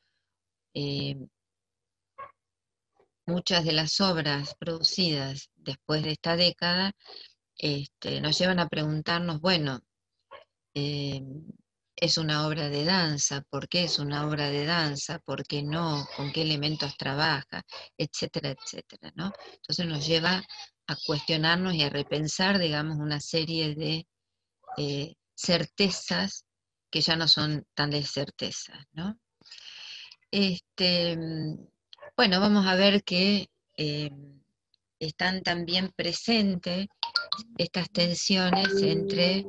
Muchas de las obras producidas después de esta década nos llevan a preguntarnos, bueno, eh, es una obra de danza, ¿por qué es una obra de danza? ¿Por qué no? ¿Con qué elementos trabaja? Etcétera, etcétera, ¿no? Entonces nos lleva a cuestionarnos y a repensar, digamos, una serie de certezas que ya no son tan de certezas, ¿no? Bueno, vamos a ver que están también presentes estas tensiones entre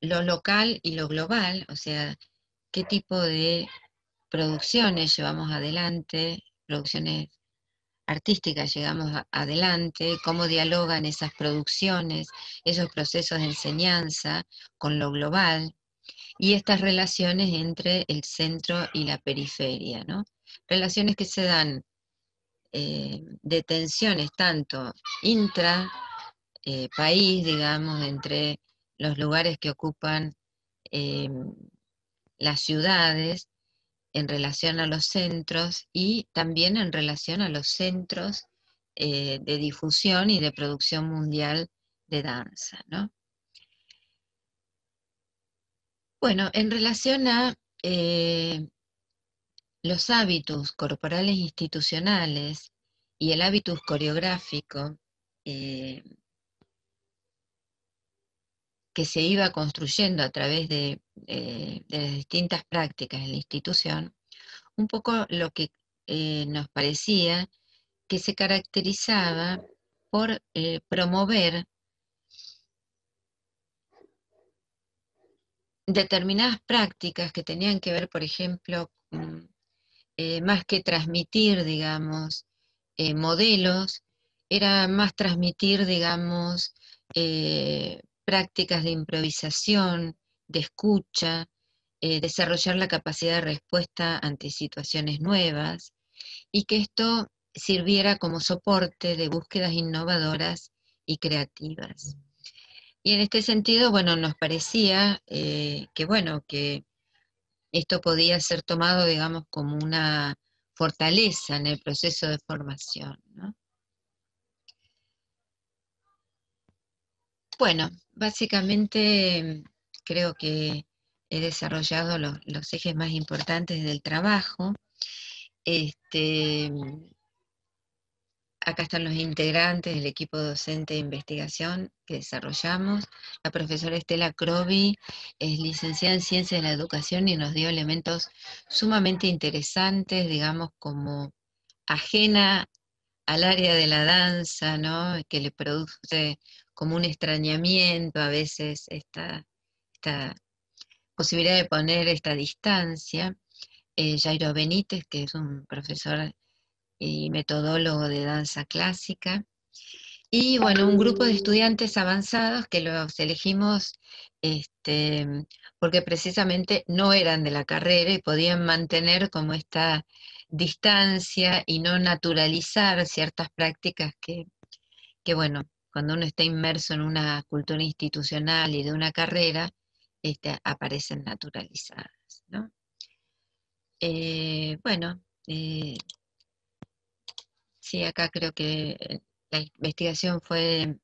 lo local y lo global, o sea, qué tipo de producciones llevamos adelante, producciones artísticas llevamos adelante, cómo dialogan esas producciones, esos procesos de enseñanza con lo global y estas relaciones entre el centro y la periferia, ¿no? Relaciones que se dan de tensiones tanto intra país, digamos, entre los lugares que ocupan las ciudades en relación a los centros y también en relación a los centros de difusión y de producción mundial de danza, ¿no? Bueno, en relación a los hábitos corporales institucionales y el hábitus coreográfico que se iba construyendo a través de las distintas prácticas en la institución, un poco lo que nos parecía que se caracterizaba por promover determinadas prácticas que tenían que ver, por ejemplo, más que transmitir, digamos, modelos, era más transmitir, digamos, prácticas de improvisación, de escucha, desarrollar la capacidad de respuesta ante situaciones nuevas y que esto sirviera como soporte de búsquedas innovadoras y creativas. Y en este sentido, bueno, nos parecía que, bueno, que esto podía ser tomado, digamos, como una fortaleza en el proceso de formación, ¿no? Bueno, básicamente creo que he desarrollado los ejes más importantes del trabajo. Acá están los integrantes del equipo docente de investigación que desarrollamos. La profesora Estela Crovi es licenciada en Ciencias de la Educación y nos dio elementos sumamente interesantes, digamos, como ajena al área de la danza, ¿no? Que le produce como un extrañamiento a veces esta posibilidad de poner esta distancia. Jairo Benítez, que es un profesor y metodólogo de danza clásica. Y bueno, un grupo de estudiantes avanzados que los elegimos porque precisamente no eran de la carrera y podían mantener como esta distancia y no naturalizar ciertas prácticas que bueno, cuando uno está inmerso en una cultura institucional y de una carrera, aparecen naturalizadas, ¿no? Bueno, sí, acá creo que la investigación fue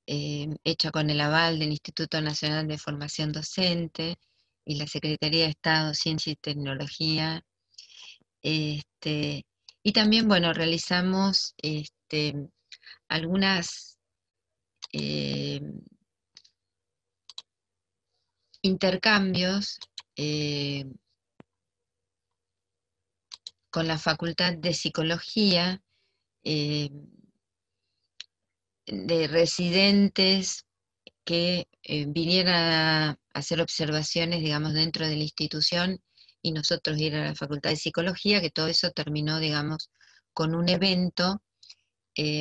hecha con el aval del Instituto Nacional de Formación Docente y la Secretaría de Estado, Ciencia y Tecnología. Y también, bueno, realizamos algunas intercambios con la Facultad de Psicología, de residentes que vinieran a hacer observaciones, digamos, dentro de la institución y nosotros ir a la Facultad de Psicología, que todo eso terminó, digamos, con un evento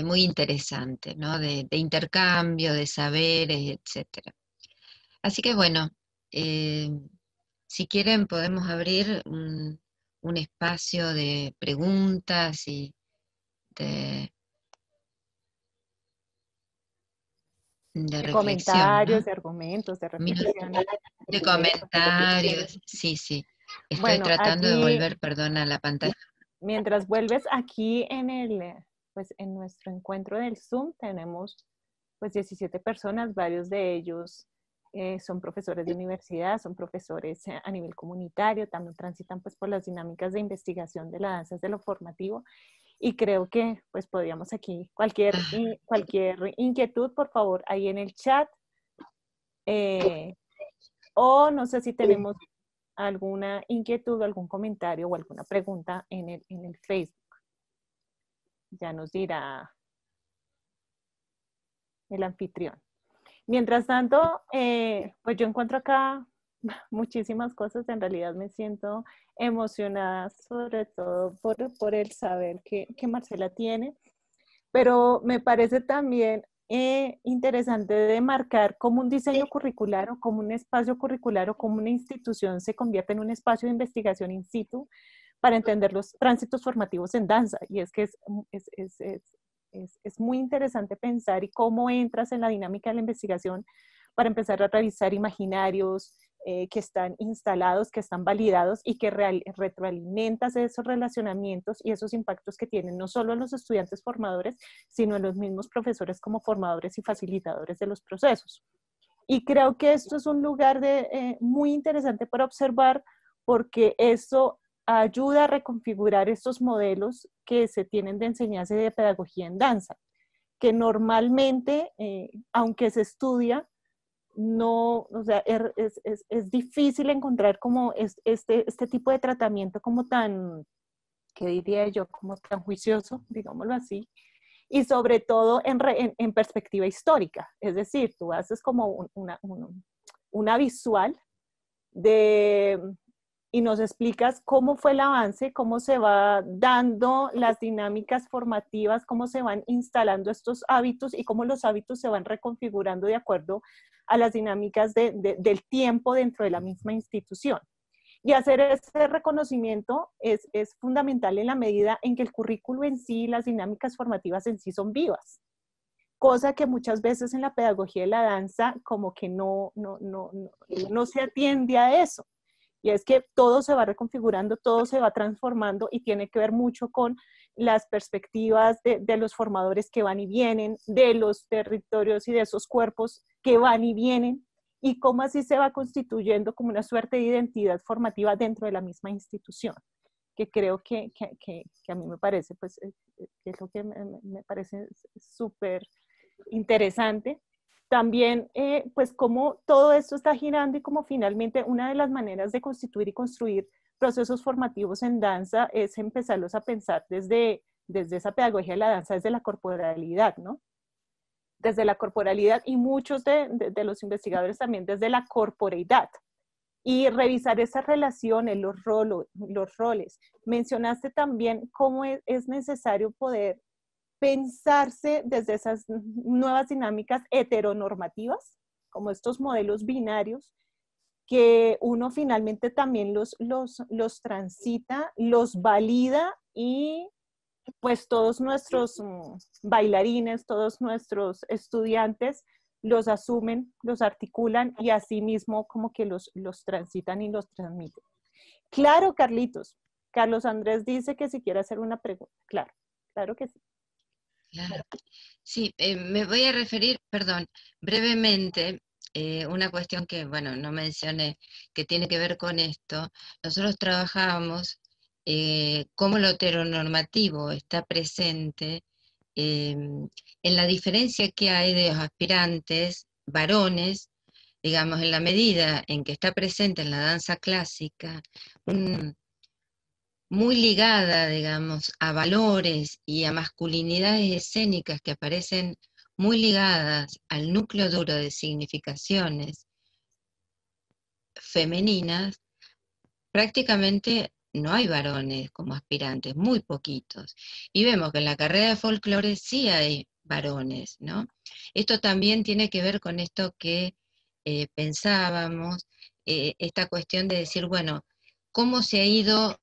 muy interesante, ¿no? De intercambio, de saberes, etc. Así que bueno, si quieren podemos abrir un espacio de preguntas y de... de De reflexión, comentarios, ¿no? de argumentos, de Minu- reflexiones. De comentarios, sí, sí. Estoy Bueno, tratando de aquí, volver, perdón, a la pantalla. mientras vuelves aquí en pues en nuestro encuentro del Zoom, tenemos pues 17 personas, varios de ellos son profesores de universidad, son profesores a nivel comunitario, también transitan pues por las dinámicas de investigación de la danza desde lo formativo, y creo que pues podríamos aquí, Ah, cualquier inquietud, por favor, ahí en el chat, eh, o no sé si tenemos alguna inquietud, algún comentario o alguna pregunta en el Facebook. Ya nos dirá el anfitrión. Mientras tanto, pues yo encuentro acá muchísimas cosas. En realidad me siento emocionada, sobre todo por el saber que Marcela tiene, pero me parece también interesante de marcar cómo un diseño curricular o cómo un espacio curricular o cómo una institución se convierte en un espacio de investigación in situ para entender los tránsitos formativos en danza. Y es que es muy interesante pensar y cómo entras en la dinámica de la investigación para empezar a revisar imaginarios que están instalados, que están validados y que retroalimentas esos relacionamientos y esos impactos que tienen no solo en los estudiantes formadores, sino en los mismos profesores como formadores y facilitadores de los procesos. Y creo que esto es un lugar muy interesante para observar porque eso ayuda a reconfigurar estos modelos que se tienen de enseñanza y de pedagogía en danza, que normalmente, aunque se estudia, no, o sea, es difícil encontrar como este tipo de tratamiento como tan, ¿qué diría yo? Como tan juicioso, digámoslo así, y sobre todo en perspectiva histórica. Es decir, tú haces como una visual de, y nos explicas cómo fue el avance, cómo se va dando las dinámicas formativas, cómo se van instalando estos hábitos y cómo los hábitos se van reconfigurando de acuerdo a las dinámicas del tiempo dentro de la misma institución. Y hacer ese reconocimiento es fundamental en la medida en que el currículo en sí, las dinámicas formativas en sí son vivas, cosa que muchas veces en la pedagogía de la danza como que no se atiende a eso. Y es que todo se va reconfigurando, todo se va transformando y tiene que ver mucho con las perspectivas de los formadores que van y vienen, de los territorios y de esos cuerpos que van y vienen, y cómo así se va constituyendo como una suerte de identidad formativa dentro de la misma institución, que creo que a mí me parece, pues, que es lo que me parece súper interesante. También, pues, cómo todo esto está girando y cómo finalmente una de las maneras de constituir y construir procesos formativos en danza es empezarlos a pensar desde esa pedagogía de la danza, desde la corporalidad, ¿no? Desde la corporalidad y muchos de los investigadores también desde la corporeidad. Y revisar esas relaciones, los roles. Mencionaste también cómo es necesario poder pensarse desde esas nuevas dinámicas heteronormativas, como estos modelos binarios, que uno finalmente también los transita, los valida y pues todos nuestros bailarines, todos nuestros estudiantes los asumen, los articulan y asimismo como que los transitan y los transmiten. Claro, Carlitos. Carlos Andrés dice que si quiere hacer una pregunta. Claro, claro que sí. claro. Sí, me voy a referir, perdón, brevemente, una cuestión que, bueno, no mencioné, que tiene que ver con esto. Nosotros trabajamos cómo lo heteronormativo está presente en la diferencia que hay de los aspirantes varones, digamos, en la medida en que está presente en la danza clásica, muy ligada, digamos, a valores y a masculinidades escénicas que aparecen muy ligadas al núcleo duro de significaciones femeninas, prácticamente no hay varones como aspirantes, muy poquitos. Y vemos que en la carrera de folclore sí hay varones, ¿no? Esto también tiene que ver con esto que pensábamos, esta cuestión de decir, bueno, cómo se ha ido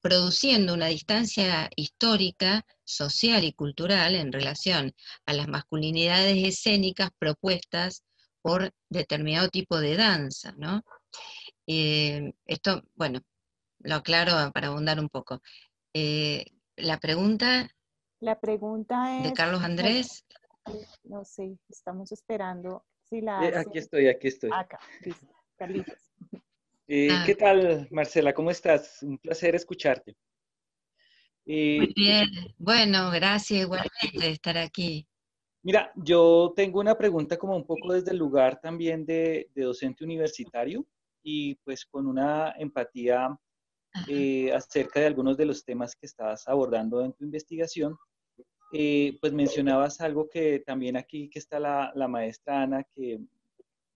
produciendo una distancia histórica social y cultural en relación a las masculinidades escénicas propuestas por determinado tipo de danza, ¿no? Esto, bueno, lo aclaro para abundar un poco. La pregunta La pregunta de es, Carlos Andrés. no sé, estamos esperando si la hace Aquí estoy, aquí estoy. acá, listo, Carlitos. Ah, ¿Qué tal, Marcela? ¿Cómo estás? Un placer escucharte. muy Eh, bien. Bueno, gracias igualmente de estar aquí. Mira, yo tengo una pregunta como un poco desde el lugar también de docente universitario y pues con una empatía Ajá. acerca de algunos de los temas que estabas abordando en tu investigación. Pues mencionabas algo que también aquí que está la maestra Ana, que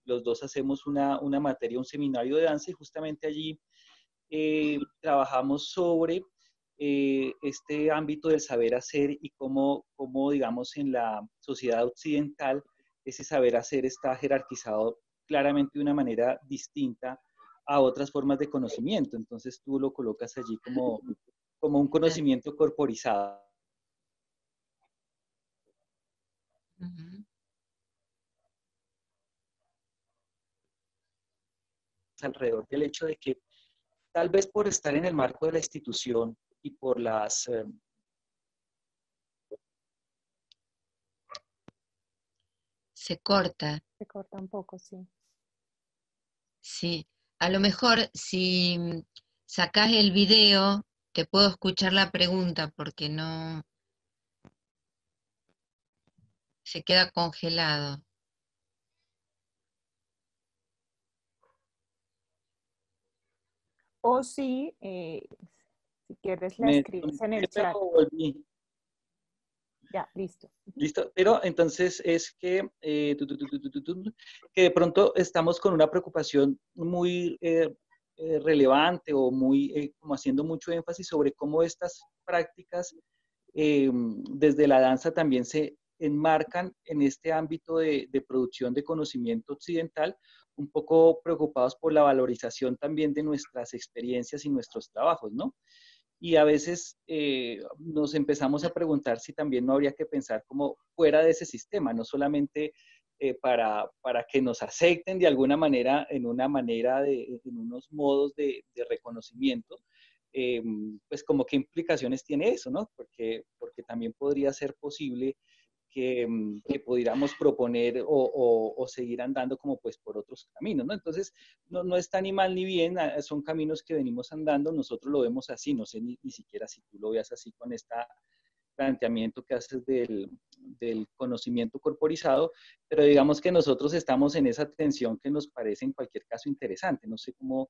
los dos hacemos una materia, un seminario de danza y justamente allí trabajamos sobre este ámbito del saber hacer y cómo, digamos, en la sociedad occidental ese saber hacer está jerarquizado claramente de una manera distinta a otras formas de conocimiento. Entonces tú lo colocas allí como un conocimiento corporizado Ujú. alrededor del hecho de que tal vez por estar en el marco de la institución y por las Se corta, Se corta un poco, sí. sí. A lo mejor si sacás el video, te puedo escuchar la pregunta porque no se queda congelado. O si, si quieres, la me escribes en conecté, el pero chat. volví. Ya, listo. Listo, pero entonces es que, que de pronto estamos con una preocupación muy relevante o muy como haciendo mucho énfasis sobre cómo estas prácticas desde la danza también se enmarcan en este ámbito de producción de conocimiento occidental, un poco preocupados por la valorización también de nuestras experiencias y nuestros trabajos, ¿no? Y a veces nos empezamos a preguntar si también no habría que pensar como fuera de ese sistema, no solamente para que nos acepten de alguna manera en una manera en unos modos de reconocimiento, pues como qué implicaciones tiene eso, ¿no? Porque también podría ser posible que pudiéramos proponer o seguir andando como pues por otros caminos, ¿no? Entonces, no está ni mal ni bien, son caminos que venimos andando, nosotros lo vemos así, no sé ni siquiera si tú lo veas así con este planteamiento que haces del conocimiento corporizado, pero digamos que nosotros estamos en esa tensión que nos parece en cualquier caso interesante, no sé cómo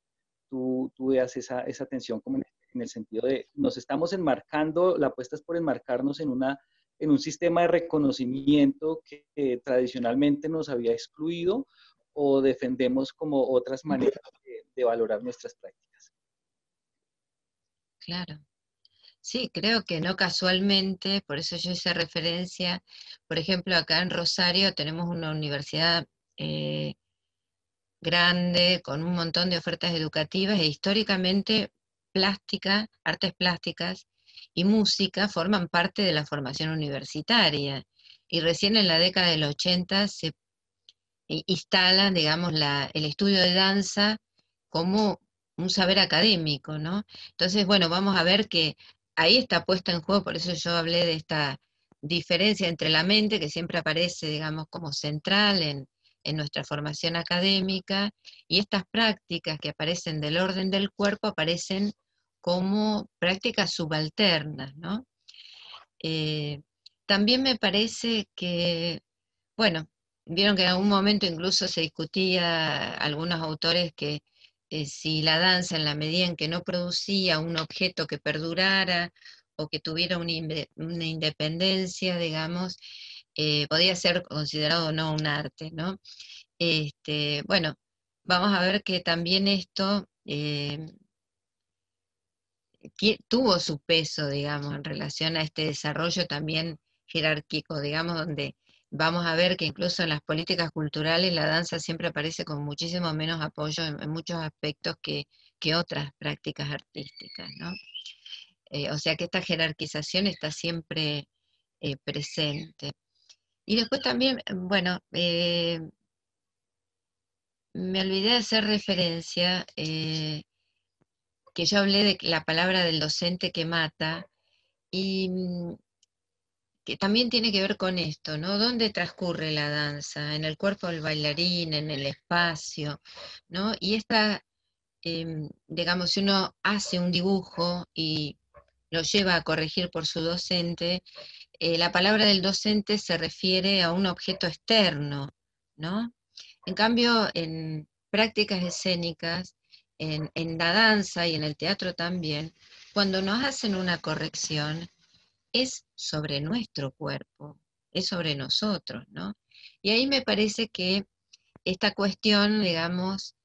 tú veas esa tensión como en el sentido de nos estamos enmarcando, la apuesta es por enmarcarnos en un sistema de reconocimiento que tradicionalmente nos había excluido o defendemos como otras maneras de valorar nuestras prácticas. Claro. Sí, creo que no casualmente, por eso yo hice referencia, por ejemplo, acá en Rosario tenemos una universidad eh, grande, con un montón de ofertas educativas e históricamente plástica, artes plásticas y música forman parte de la formación universitaria. Y recién en la década del 80 se instalan, digamos, el estudio de danza como un saber académico, ¿no? Entonces, bueno, vamos a ver que ahí está puesta en juego, por eso yo hablé de esta diferencia entre la mente, que siempre aparece, digamos, como central en nuestra formación académica, y estas prácticas que aparecen del orden del cuerpo aparecen como prácticas subalternas, ¿no? Eh, También me parece que, bueno, vieron que en algún momento incluso se discutía algunos autores que si la danza en la medida en que no producía un objeto que perdurara o que tuviera una independencia, digamos, podía ser considerado o no un arte, ¿no? Bueno, vamos a ver que también esto tuvo su peso, digamos, en relación a este desarrollo también jerárquico, digamos, donde vamos a ver que incluso en las políticas culturales la danza siempre aparece con muchísimo menos apoyo en muchos aspectos que otras prácticas artísticas, ¿no? O sea que esta jerarquización está siempre presente. Y después también, bueno, me olvidé de hacer referencia que yo hablé de la palabra del docente que mata, y que también tiene que ver con esto, ¿no? ¿Dónde transcurre la danza? En el cuerpo del bailarín, en el espacio, ¿no? Y esta, digamos, si uno hace un dibujo y lo lleva a corregir por su docente, la palabra del docente se refiere a un objeto externo, ¿no? En cambio, en prácticas escénicas, en la danza y en el teatro también, cuando nos hacen una corrección, es sobre nuestro cuerpo, es sobre nosotros, ¿no? Y ahí me parece que esta cuestión, digamos,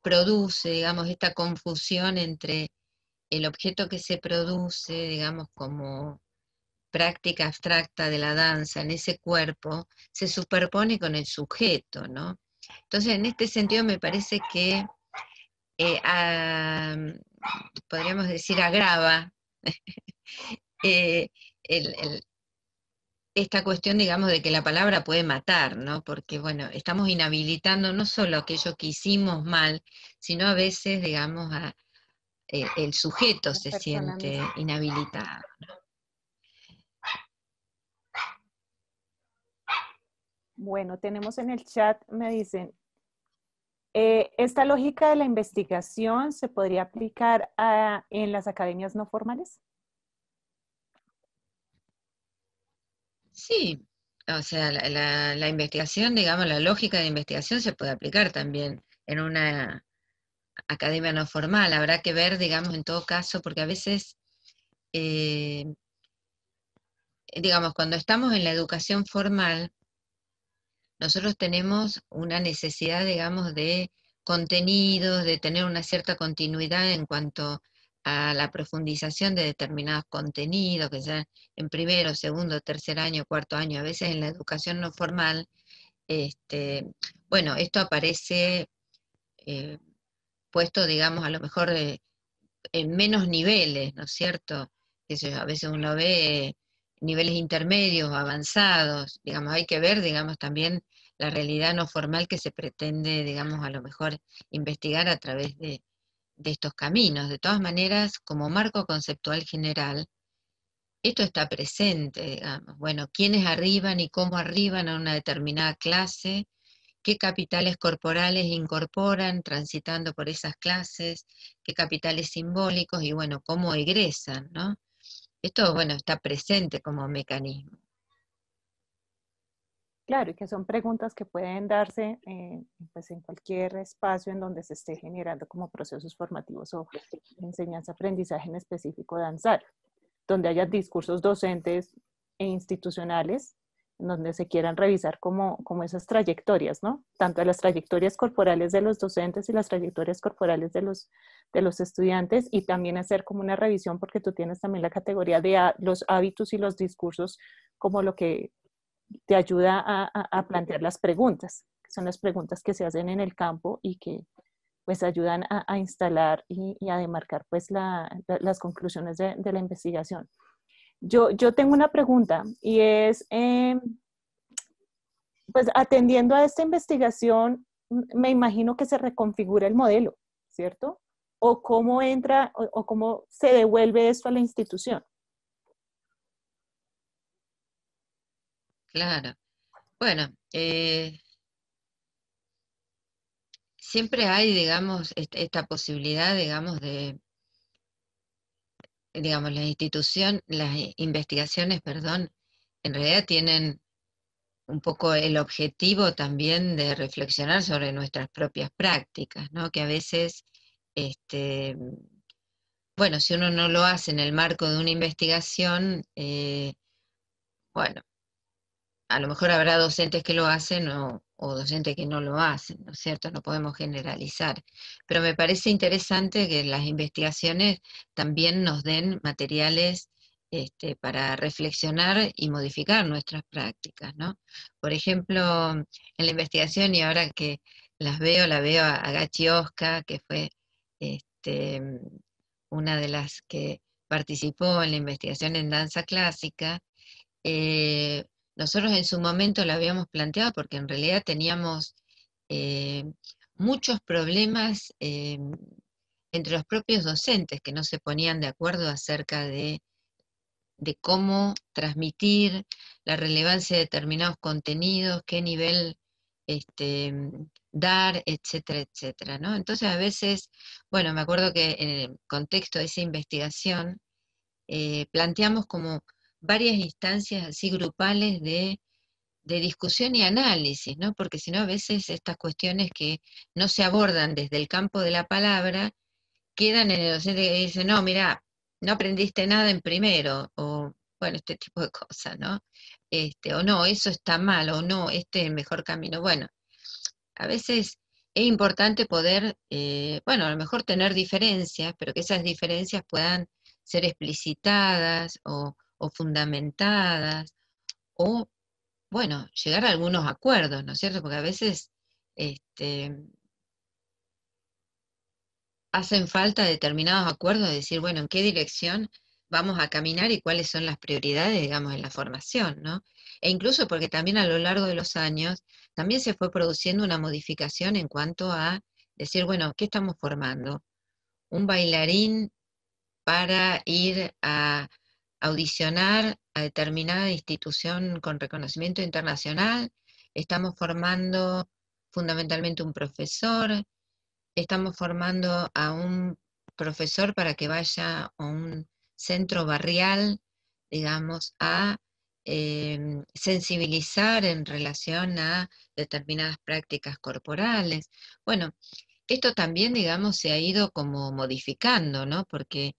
produce, digamos, esta confusión entre el objeto que se produce, digamos, como práctica abstracta de la danza en ese cuerpo, se superpone con el sujeto, ¿no? Entonces, en este sentido me parece que podríamos decir agrava eh, esta cuestión, digamos, de que la palabra puede matar, ¿no? Porque, bueno, estamos inhabilitando no solo aquello que hicimos mal, sino a veces, digamos, el sujeto La se persona siente misma. inhabilitado. Bueno, tenemos en el chat, me dicen, ¿esta lógica de la investigación se podría aplicar en las academias no formales? Sí, o sea, la investigación, digamos, la lógica de investigación se puede aplicar también en una academia no formal. Habrá que ver, digamos, en todo caso, porque a veces, eh, digamos, cuando estamos en la educación formal, nosotros tenemos una necesidad, digamos, de contenidos, de tener una cierta continuidad en cuanto a la profundización de determinados contenidos, que ya en primero, segundo, tercer año, cuarto año, a veces en la educación no formal, bueno, esto aparece eh, puesto, digamos, a lo mejor en menos niveles, ¿no es cierto? A veces uno ve niveles intermedios, avanzados, digamos, hay que ver, digamos, también la realidad no formal que se pretende, digamos, a lo mejor investigar a través de estos caminos. De todas maneras, como marco conceptual general, esto está presente, digamos. Bueno, quiénes arriban y cómo arriban a una determinada clase, qué capitales corporales incorporan transitando por esas clases, qué capitales simbólicos y bueno, cómo egresan, ¿no? Esto, bueno, está presente como mecanismo. Claro, y que son preguntas que pueden darse pues en cualquier espacio en donde se esté generando como procesos formativos o enseñanza-aprendizaje en específico danzar, donde haya discursos docentes e institucionales, en donde se quieran revisar como esas trayectorias, ¿no? Tanto las trayectorias corporales de los docentes y las trayectorias corporales de los estudiantes, y también hacer como una revisión, porque tú tienes también la categoría de los hábitos y los discursos como lo que te ayuda a plantear las preguntas, que son las preguntas que se hacen en el campo y que pues ayudan a instalar y a demarcar pues las conclusiones de la investigación. Yo tengo una pregunta y es, pues atendiendo a esta investigación, me imagino que se reconfigura el modelo, ¿cierto? O cómo entra o cómo se devuelve esto a la institución. Claro. Bueno, siempre hay, digamos, esta posibilidad, digamos, digamos, las investigaciones, perdón, en realidad tienen un poco el objetivo también de reflexionar sobre nuestras propias prácticas, ¿no? Que a veces, bueno, si uno no lo hace en el marco de una investigación, bueno, a lo mejor habrá docentes que lo hacen o docentes que no lo hacen, ¿no es cierto? No podemos generalizar. Pero me parece interesante que las investigaciones también nos den materiales para reflexionar y modificar nuestras prácticas, ¿no? Por ejemplo, en la investigación, y ahora que la veo a Gachi Osca, que fue una de las que participó en la investigación en danza clásica, nosotros en su momento la habíamos planteado porque en realidad teníamos muchos problemas entre los propios docentes que no se ponían de acuerdo acerca de cómo transmitir la relevancia de determinados contenidos, qué nivel dar, etcétera, etcétera, ¿no? Entonces a veces, bueno, me acuerdo que en el contexto de esa investigación planteamos como varias instancias así grupales de discusión y análisis, ¿no? Porque si no, a veces estas cuestiones que no se abordan desde el campo de la palabra quedan en el docente que dice, no, mira, no aprendiste nada en primero, o bueno, este tipo de cosas, ¿no? O no, eso está mal, o no, este es el mejor camino. Bueno, a veces es importante poder, bueno, a lo mejor tener diferencias, pero que esas diferencias puedan ser explicitadas o fundamentadas, o, bueno, llegar a algunos acuerdos, ¿no es cierto? Porque a veces hacen falta determinados acuerdos de decir, bueno, en qué dirección vamos a caminar y cuáles son las prioridades, digamos, en la formación, ¿no? E incluso porque también a lo largo de los años también se fue produciendo una modificación en cuanto a decir, bueno, ¿qué estamos formando? Un bailarín para ir a audicionar a determinada institución con reconocimiento internacional, estamos formando fundamentalmente un profesor, estamos formando a un profesor para que vaya a un centro barrial, digamos, a sensibilizar en relación a determinadas prácticas corporales. Bueno, esto también, digamos, se ha ido como modificando, ¿no? Porque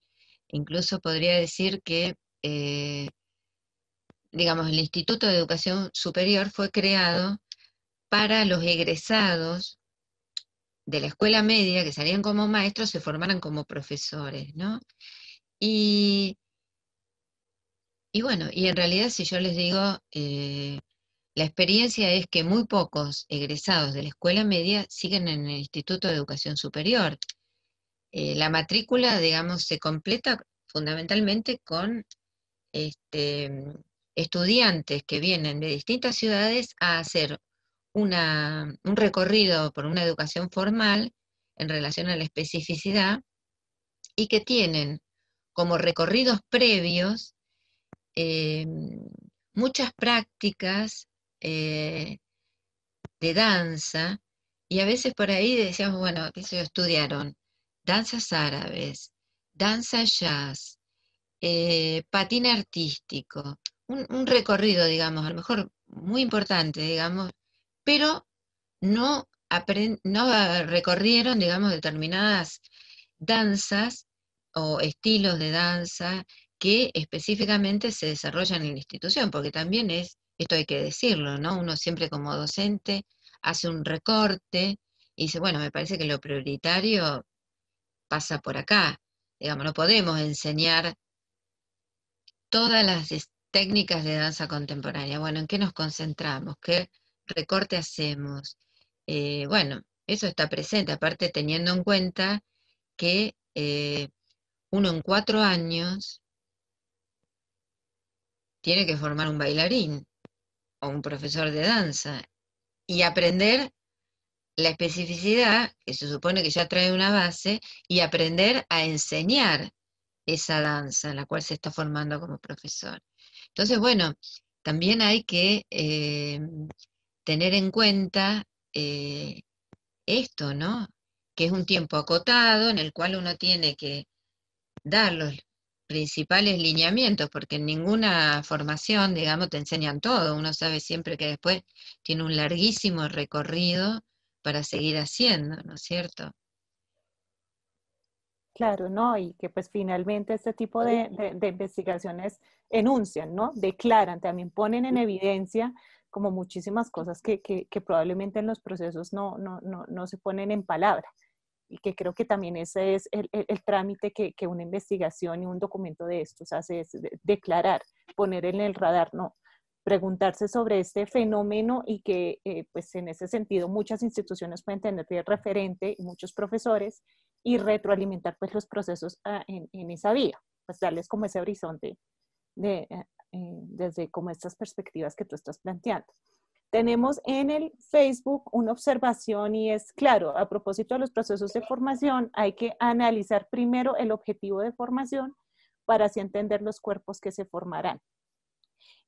incluso podría decir que, digamos, el Instituto de Educación Superior fue creado para los egresados de la escuela media que salían como maestros se formaran como profesores, ¿no? Y, y bueno, y en realidad si yo les digo, la experiencia es que muy pocos egresados de la escuela media siguen en el Instituto de Educación Superior. La matrícula, digamos, se completa fundamentalmente con estudiantes que vienen de distintas ciudades a hacer un recorrido por una educación formal en relación a la especificidad y que tienen como recorridos previos eh, muchas prácticas de danza y a veces por ahí decíamos, bueno, qué sé yo, estudiaron danzas árabes, danza jazz, patín artístico, un recorrido, digamos, a lo mejor muy importante, digamos, pero no, no recorrieron, digamos, determinadas danzas o estilos de danza que específicamente se desarrollan en la institución, porque también es, esto hay que decirlo, ¿no? Uno siempre como docente hace un recorte y dice, bueno, me parece que lo prioritario pasa por acá. Digamos, no podemos enseñar todas las técnicas de danza contemporánea. Bueno, ¿en qué nos concentramos? ¿Qué recorte hacemos? Bueno, eso está presente, aparte teniendo en cuenta que uno en 4 años tiene que formar un bailarín o un profesor de danza y aprender la especificidad, que se supone que ya trae una base, y aprender a enseñar esa danza en la cual se está formando como profesor. Entonces, bueno, también hay que tener en cuenta esto, ¿no? Que es un tiempo acotado en el cual uno tiene que dar los principales lineamientos, porque en ninguna formación, digamos, te enseñan todo. Uno sabe siempre que después tiene un larguísimo recorrido para seguir haciendo, ¿no es cierto? Claro, ¿no? Y que pues finalmente este tipo de investigaciones enuncian, ¿no? Declaran, también ponen en evidencia como muchísimas cosas que probablemente en los procesos no se ponen en palabra. Y que creo que también ese es el trámite que una investigación y un documento de estos hace, es declarar, poner en el radar, ¿no? Preguntarse sobre este fenómeno y que pues en ese sentido muchas instituciones pueden tener de referente y muchos profesores y retroalimentar pues los procesos en esa vía. pues darles como ese horizonte desde como estas perspectivas que tú estás planteando. Tenemos en el Facebook una observación y es, claro, a propósito de los procesos de formación, hay que analizar primero el objetivo de formación para así entender los cuerpos que se formarán.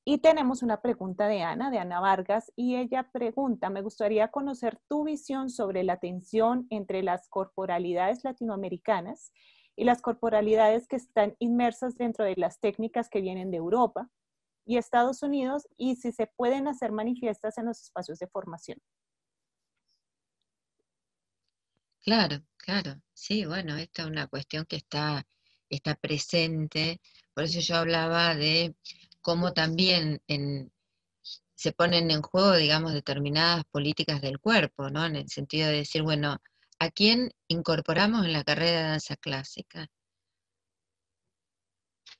Y tenemos una pregunta de Ana Vargas, y ella pregunta, me gustaría conocer tu visión sobre la tensión entre las corporalidades latinoamericanas y las corporalidades que están inmersas dentro de las técnicas que vienen de Europa y Estados Unidos, y si se pueden hacer manifiestas en los espacios de formación. Claro, claro. Sí, bueno, esta es una cuestión que está presente. Por eso yo hablaba de cómo también se ponen en juego, digamos, determinadas políticas del cuerpo, ¿no? En el sentido de decir, bueno, ¿a quién incorporamos en la carrera de danza clásica?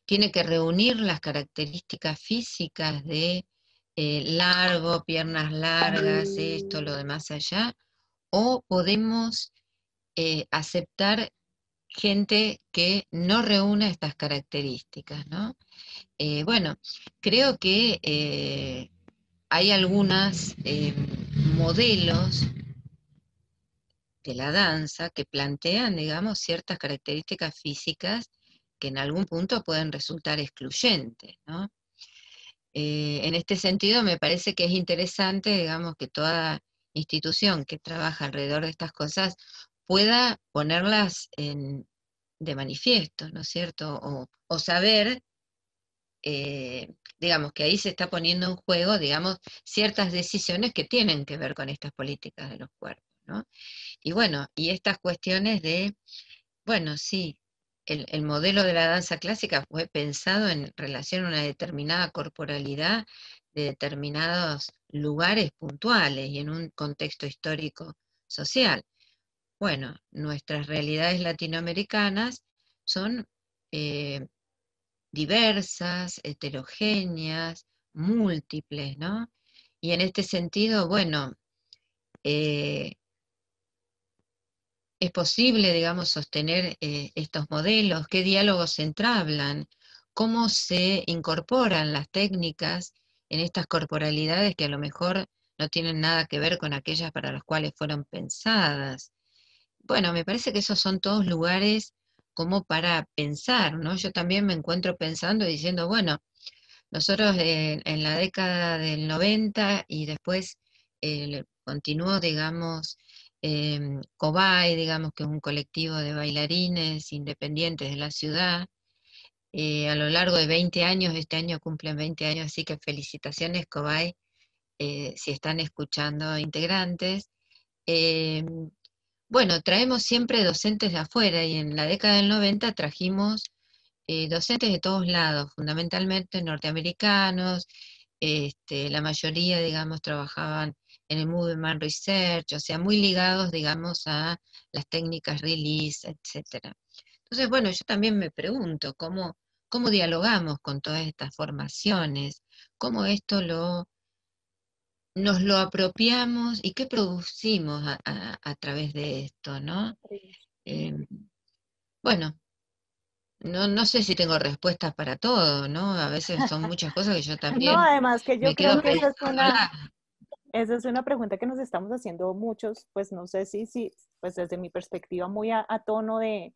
Tiene que reunir las características físicas de largo, piernas largas, esto, lo demás allá, o podemos aceptar gente que no reúna estas características, ¿no? Bueno, creo que hay algunos modelos de la danza que plantean, digamos, ciertas características físicas que en algún punto pueden resultar excluyentes, ¿no? En este sentido, me parece que es interesante, digamos, que toda institución que trabaja alrededor de estas cosas pueda ponerlas de manifiesto, ¿no es cierto? O saber, digamos, que ahí se está poniendo en juego, digamos, ciertas decisiones que tienen que ver con estas políticas de los cuerpos, ¿no? Y bueno, y estas cuestiones de, bueno, sí, el modelo de la danza clásica fue pensado en relación a una determinada corporalidad de determinados lugares puntuales y en un contexto histórico social. Bueno, nuestras realidades latinoamericanas son diversas, heterogéneas, múltiples, ¿no? Y en este sentido, bueno, es posible, digamos, sostener estos modelos, qué diálogos se entablan, cómo se incorporan las técnicas en estas corporalidades que a lo mejor no tienen nada que ver con aquellas para las cuales fueron pensadas. Bueno, me parece que esos son todos lugares como para pensar, ¿no? Yo también me encuentro pensando y diciendo, bueno, nosotros en la década del 90 y después continuó, digamos, Cobay, digamos que es un colectivo de bailarines independientes de la ciudad, a lo largo de 20 años, este año cumplen 20 años, así que felicitaciones Cobay, si están escuchando integrantes. Bueno, traemos siempre docentes de afuera y en la década del 90 trajimos docentes de todos lados, fundamentalmente norteamericanos, la mayoría, digamos, trabajaban en el Movement Research, o sea, muy ligados, digamos, a las técnicas release, etcétera. Entonces, bueno, yo también me pregunto cómo dialogamos con todas estas formaciones, cómo esto nos lo apropiamos y qué producimos a través de esto, ¿no? Bueno, no sé si tengo respuestas para todo, ¿no? A veces son muchas cosas que yo No, también además que yo me quedo creo que pensándolas. esa es una pregunta que nos estamos haciendo muchos, pues no sé si pues desde mi perspectiva muy a tono de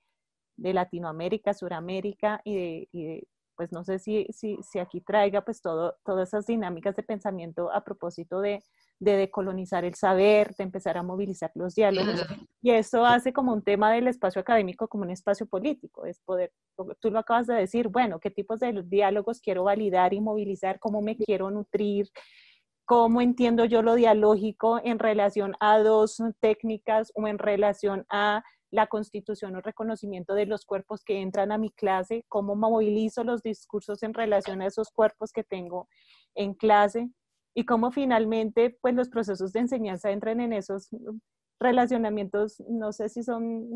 Latinoamérica, Suramérica pues no sé si aquí traiga pues todas esas dinámicas de pensamiento a propósito de decolonizar el saber, de empezar a movilizar los diálogos. Claro, Y eso hace como un tema del espacio académico como un espacio político, es poder, tú lo acabas de decir, bueno, qué tipos de diálogos quiero validar y movilizar, cómo me quiero nutrir, cómo entiendo yo lo dialógico en relación a dos técnicas o en relación a la constitución o reconocimiento de los cuerpos que entran a mi clase, cómo movilizo los discursos en relación a esos cuerpos que tengo en clase y cómo finalmente pues los procesos de enseñanza entran en esos relacionamientos, no sé si son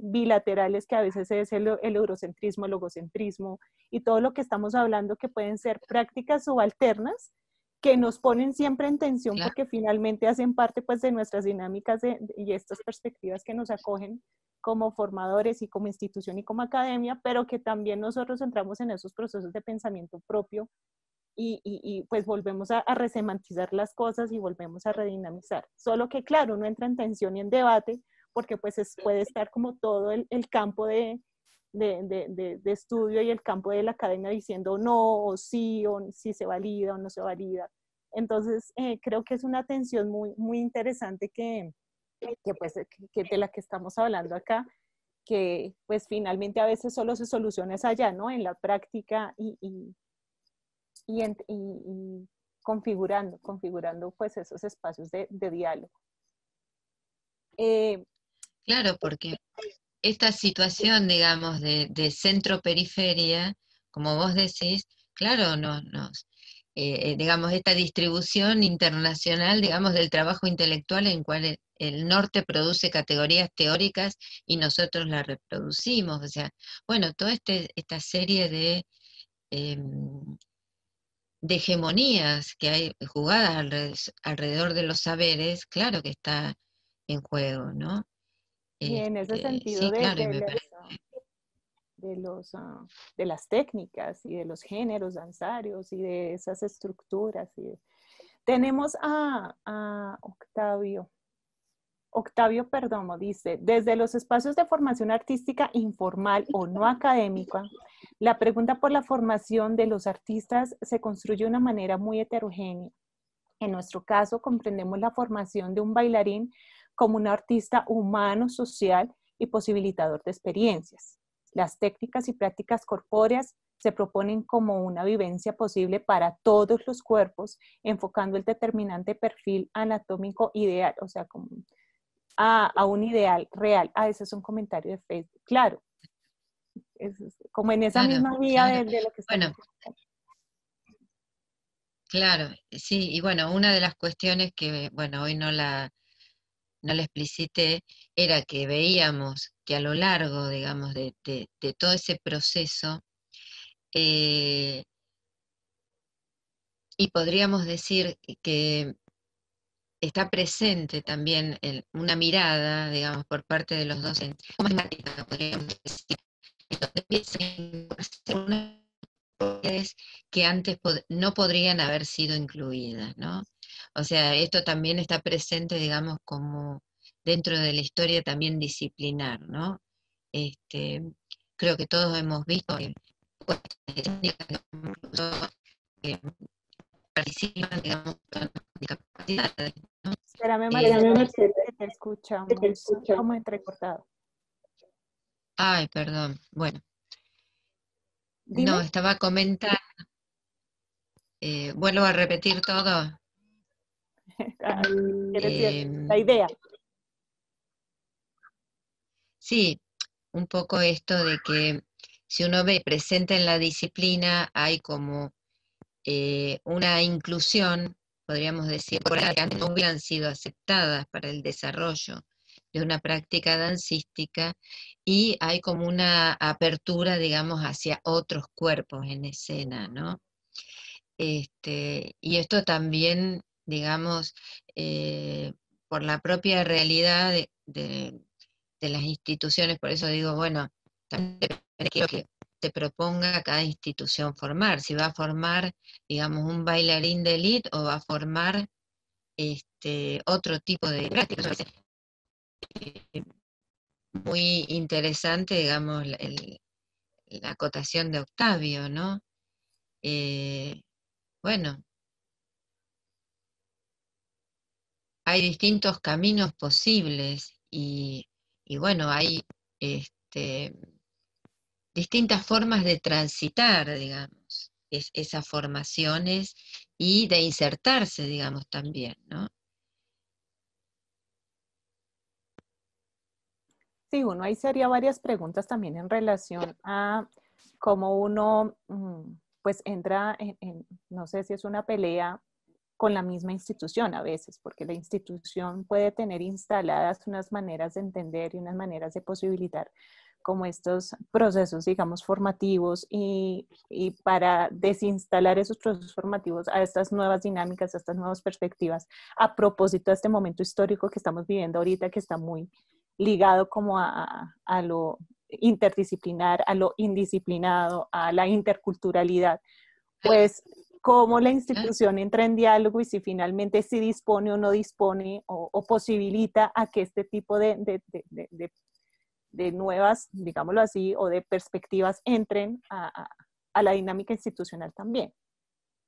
bilaterales, que a veces es el eurocentrismo, el logocentrismo y todo lo que estamos hablando que pueden ser prácticas subalternas que nos ponen siempre en tensión claro, porque finalmente hacen parte pues de nuestras dinámicas y estas perspectivas que nos acogen como formadores y como institución y como academia, pero que también nosotros entramos en esos procesos de pensamiento propio y pues volvemos a resemantizar las cosas y volvemos a redinamizar. Solo que claro, uno entra en tensión y en debate porque pues puede estar como todo el campo de estudio y el campo de la academia diciendo no, o sí se valida o no se valida. Entonces, creo que es una tensión muy, muy interesante pues, que de la que estamos hablando acá, que pues finalmente a veces solo se soluciona es allá, ¿no? En la práctica y configurando pues esos espacios de diálogo. Claro, porque esta situación, digamos, de centro-periferia, como vos decís, claro, digamos, esta distribución internacional, digamos, del trabajo intelectual en cual el norte produce categorías teóricas y nosotros las reproducimos. O sea, bueno, toda esta serie de hegemonías que hay jugadas alrededor de los saberes, claro que está en juego, ¿no? Y en ese sentido Sí, claro, y me parece. De las técnicas y de los géneros danzarios y de esas estructuras. Tenemos a Octavio. Octavio Perdomo dice, desde los espacios de formación artística informal o no académica, la pregunta por la formación de los artistas se construye de una manera muy heterogénea. En nuestro caso, comprendemos la formación de un bailarín como un artista humano, social y posibilitador de experiencias. Las técnicas y prácticas corpóreas se proponen como una vivencia posible para todos los cuerpos, enfocando el determinante perfil anatómico ideal, o sea, como a un ideal real. Ese es un comentario de Facebook. Claro, es como en esa misma vía de lo que estamos hablando. Claro, sí, y bueno, una de las cuestiones que, bueno, hoy no la explicité, era que veíamos que a lo largo, digamos, de todo ese proceso, y podríamos decir que está presente también una mirada, digamos, por parte de los docentes, podríamos decir, donde empiezan a hacer unas que antes no podrían haber sido incluidas, ¿no? O sea, esto también está presente, digamos, como dentro de la historia también disciplinar, ¿no? Creo que todos hemos visto que participan, digamos, con discapacidades, ¿no? Espérame, Marcela, que te escuchamos como entrecortado. Ay, perdón, bueno. ¿Dime? No, estaba comentando. Vuelvo a repetir todo. La idea. Sí, un poco esto de que si uno ve presente en la disciplina, hay como una inclusión, podríamos decir, que antes no hubieran sido aceptadas para el desarrollo de una práctica dancística, y hay como una apertura, digamos, hacia otros cuerpos en escena, ¿no? Y esto también, digamos, por la propia realidad de las instituciones, por eso digo, bueno, también quiero que te proponga cada institución formar, si va a formar, digamos, un bailarín de élite o va a formar otro tipo de prácticas. Muy interesante, digamos, la acotación de Octavio, ¿no? Bueno, hay distintos caminos posibles y bueno, hay distintas formas de transitar, digamos, esas formaciones y de insertarse, digamos, también, ¿no? Sí, uno ahí se haría varias preguntas también en relación a cómo uno, pues entra no sé si es una pelea con la misma institución a veces, porque la institución puede tener instaladas unas maneras de entender y unas maneras de posibilitar como estos procesos, digamos, formativos y para desinstalar esos procesos formativos a estas nuevas dinámicas, a estas nuevas perspectivas, a propósito de este momento histórico que estamos viviendo ahorita, que está muy ligado como a lo interdisciplinar, a lo indisciplinado, a la interculturalidad, pues cómo la institución entra en diálogo y si finalmente sí dispone o no dispone o posibilita a que este tipo de nuevas, digámoslo así, o de perspectivas entren a la dinámica institucional también.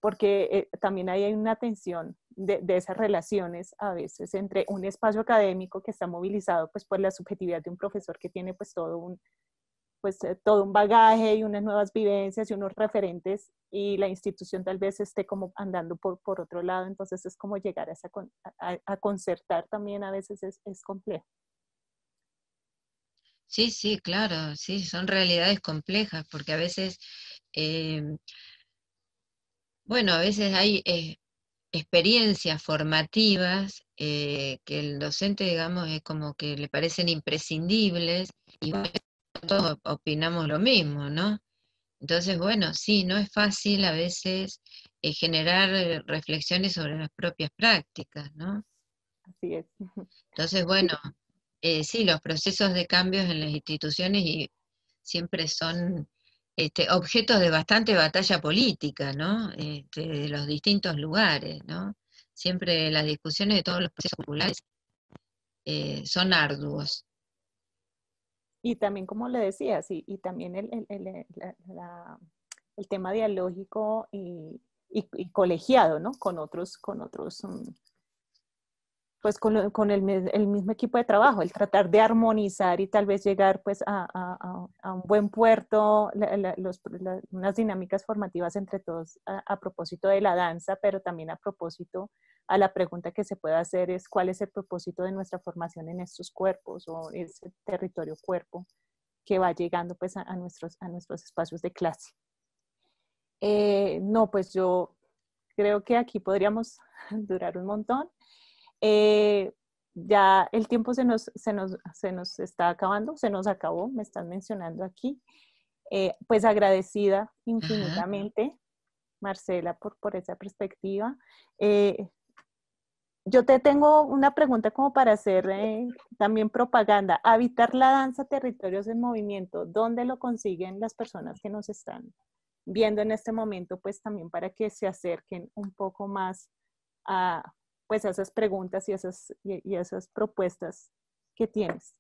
Porque también hay una tensión de esas relaciones a veces entre un espacio académico que está movilizado pues por la subjetividad de un profesor que tiene pues todo un bagaje y unas nuevas vivencias y unos referentes, y la institución tal vez esté como andando por otro lado, entonces es como llegar a concertar también a veces es complejo. Sí, sí, claro, sí, son realidades complejas, porque a veces, eh, bueno, a veces hay experiencias formativas que el docente, digamos, es como que le parecen imprescindibles, y bueno, todos opinamos lo mismo, ¿no? Entonces, bueno, sí, no es fácil a veces generar reflexiones sobre las propias prácticas, ¿no? Así es. Entonces, bueno, sí, los procesos de cambios en las instituciones siempre son objetos de bastante batalla política, ¿no? De los distintos lugares, ¿no? Siempre las discusiones de todos los procesos populares son arduos. Y también, como le decía, sí, y también el tema dialógico y colegiado, ¿no? Con otros, pues con el mismo equipo de trabajo, el tratar de armonizar y tal vez llegar pues a un buen puerto, unas dinámicas formativas entre todos a propósito de la danza, pero también a propósito a la pregunta que se puede hacer es cuál es el propósito de nuestra formación en estos cuerpos o ese territorio cuerpo que va llegando pues a nuestros espacios de clase. No, pues yo creo que aquí podríamos durar un montón. Ya el tiempo se nos está acabando, se nos acabó, me están mencionando aquí. Pues agradecida Ajá. infinitamente, Marcela, por esa perspectiva. Yo te tengo una pregunta como para hacer también propaganda. Habitar la danza, territorios en movimiento, ¿dónde lo consiguen las personas que nos están viendo en este momento? Pues también para que se acerquen un poco más a, pues, a esas preguntas y esas propuestas que tienes.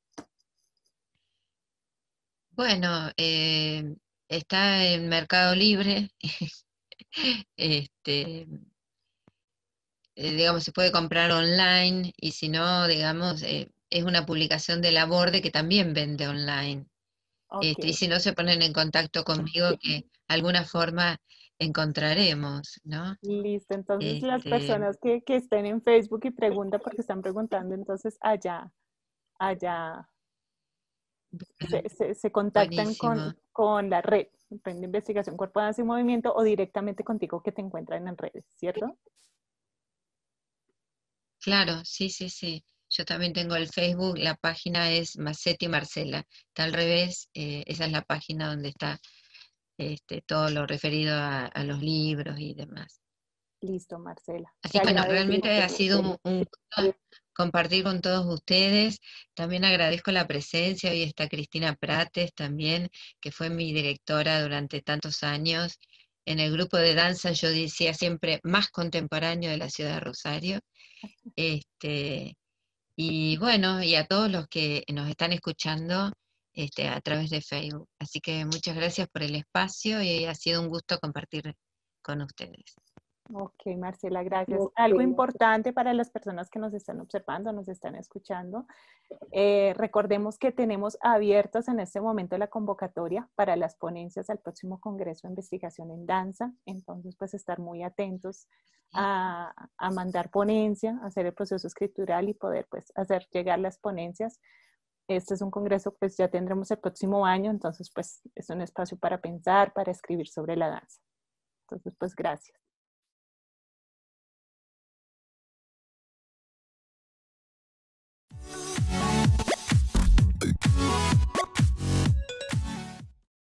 Bueno, está en Mercado Libre, este, digamos, se puede comprar online, y si no, digamos, es una publicación de La Borde que también vende online. Ok, Y si no, se ponen en contacto conmigo, que alguna forma encontraremos, ¿no? listo. Entonces las Este, personas que estén en Facebook y preguntan porque están preguntando, entonces allá se contactan buenísimo. con la red de investigación Cuerpo, Danza y Movimiento o directamente contigo que te encuentran en redes, ¿cierto? Claro, sí, sí, sí. Yo también tengo el Facebook, la página es Macetti Marcela. Está al revés, esa es la página donde está todo lo referido a los libros y demás. Listo, Marcela. Te Así que bueno, agradezco. realmente ha sido un gusto compartir con todos ustedes. También agradezco la presencia, y está Cristina Prates también, que fue mi directora durante tantos años. En el grupo de danza yo decía siempre más contemporáneo de la ciudad de Rosario. Este, y bueno, y a todos los que nos están escuchando a través de Facebook. Así que muchas gracias por el espacio, y ha sido un gusto compartir con ustedes. Ok, Marcela, gracias. Algo importante para las personas que nos están observando, nos están escuchando. Recordemos que tenemos abiertas en este momento la convocatoria para las ponencias al próximo Congreso de Investigación en Danza. Entonces, pues estar muy atentos a mandar ponencia, a hacer el proceso escritural y poder pues hacer llegar las ponencias. Este es un congreso, pues ya tendremos el próximo año, entonces pues es un espacio para pensar, para escribir sobre la danza. Entonces, pues gracias.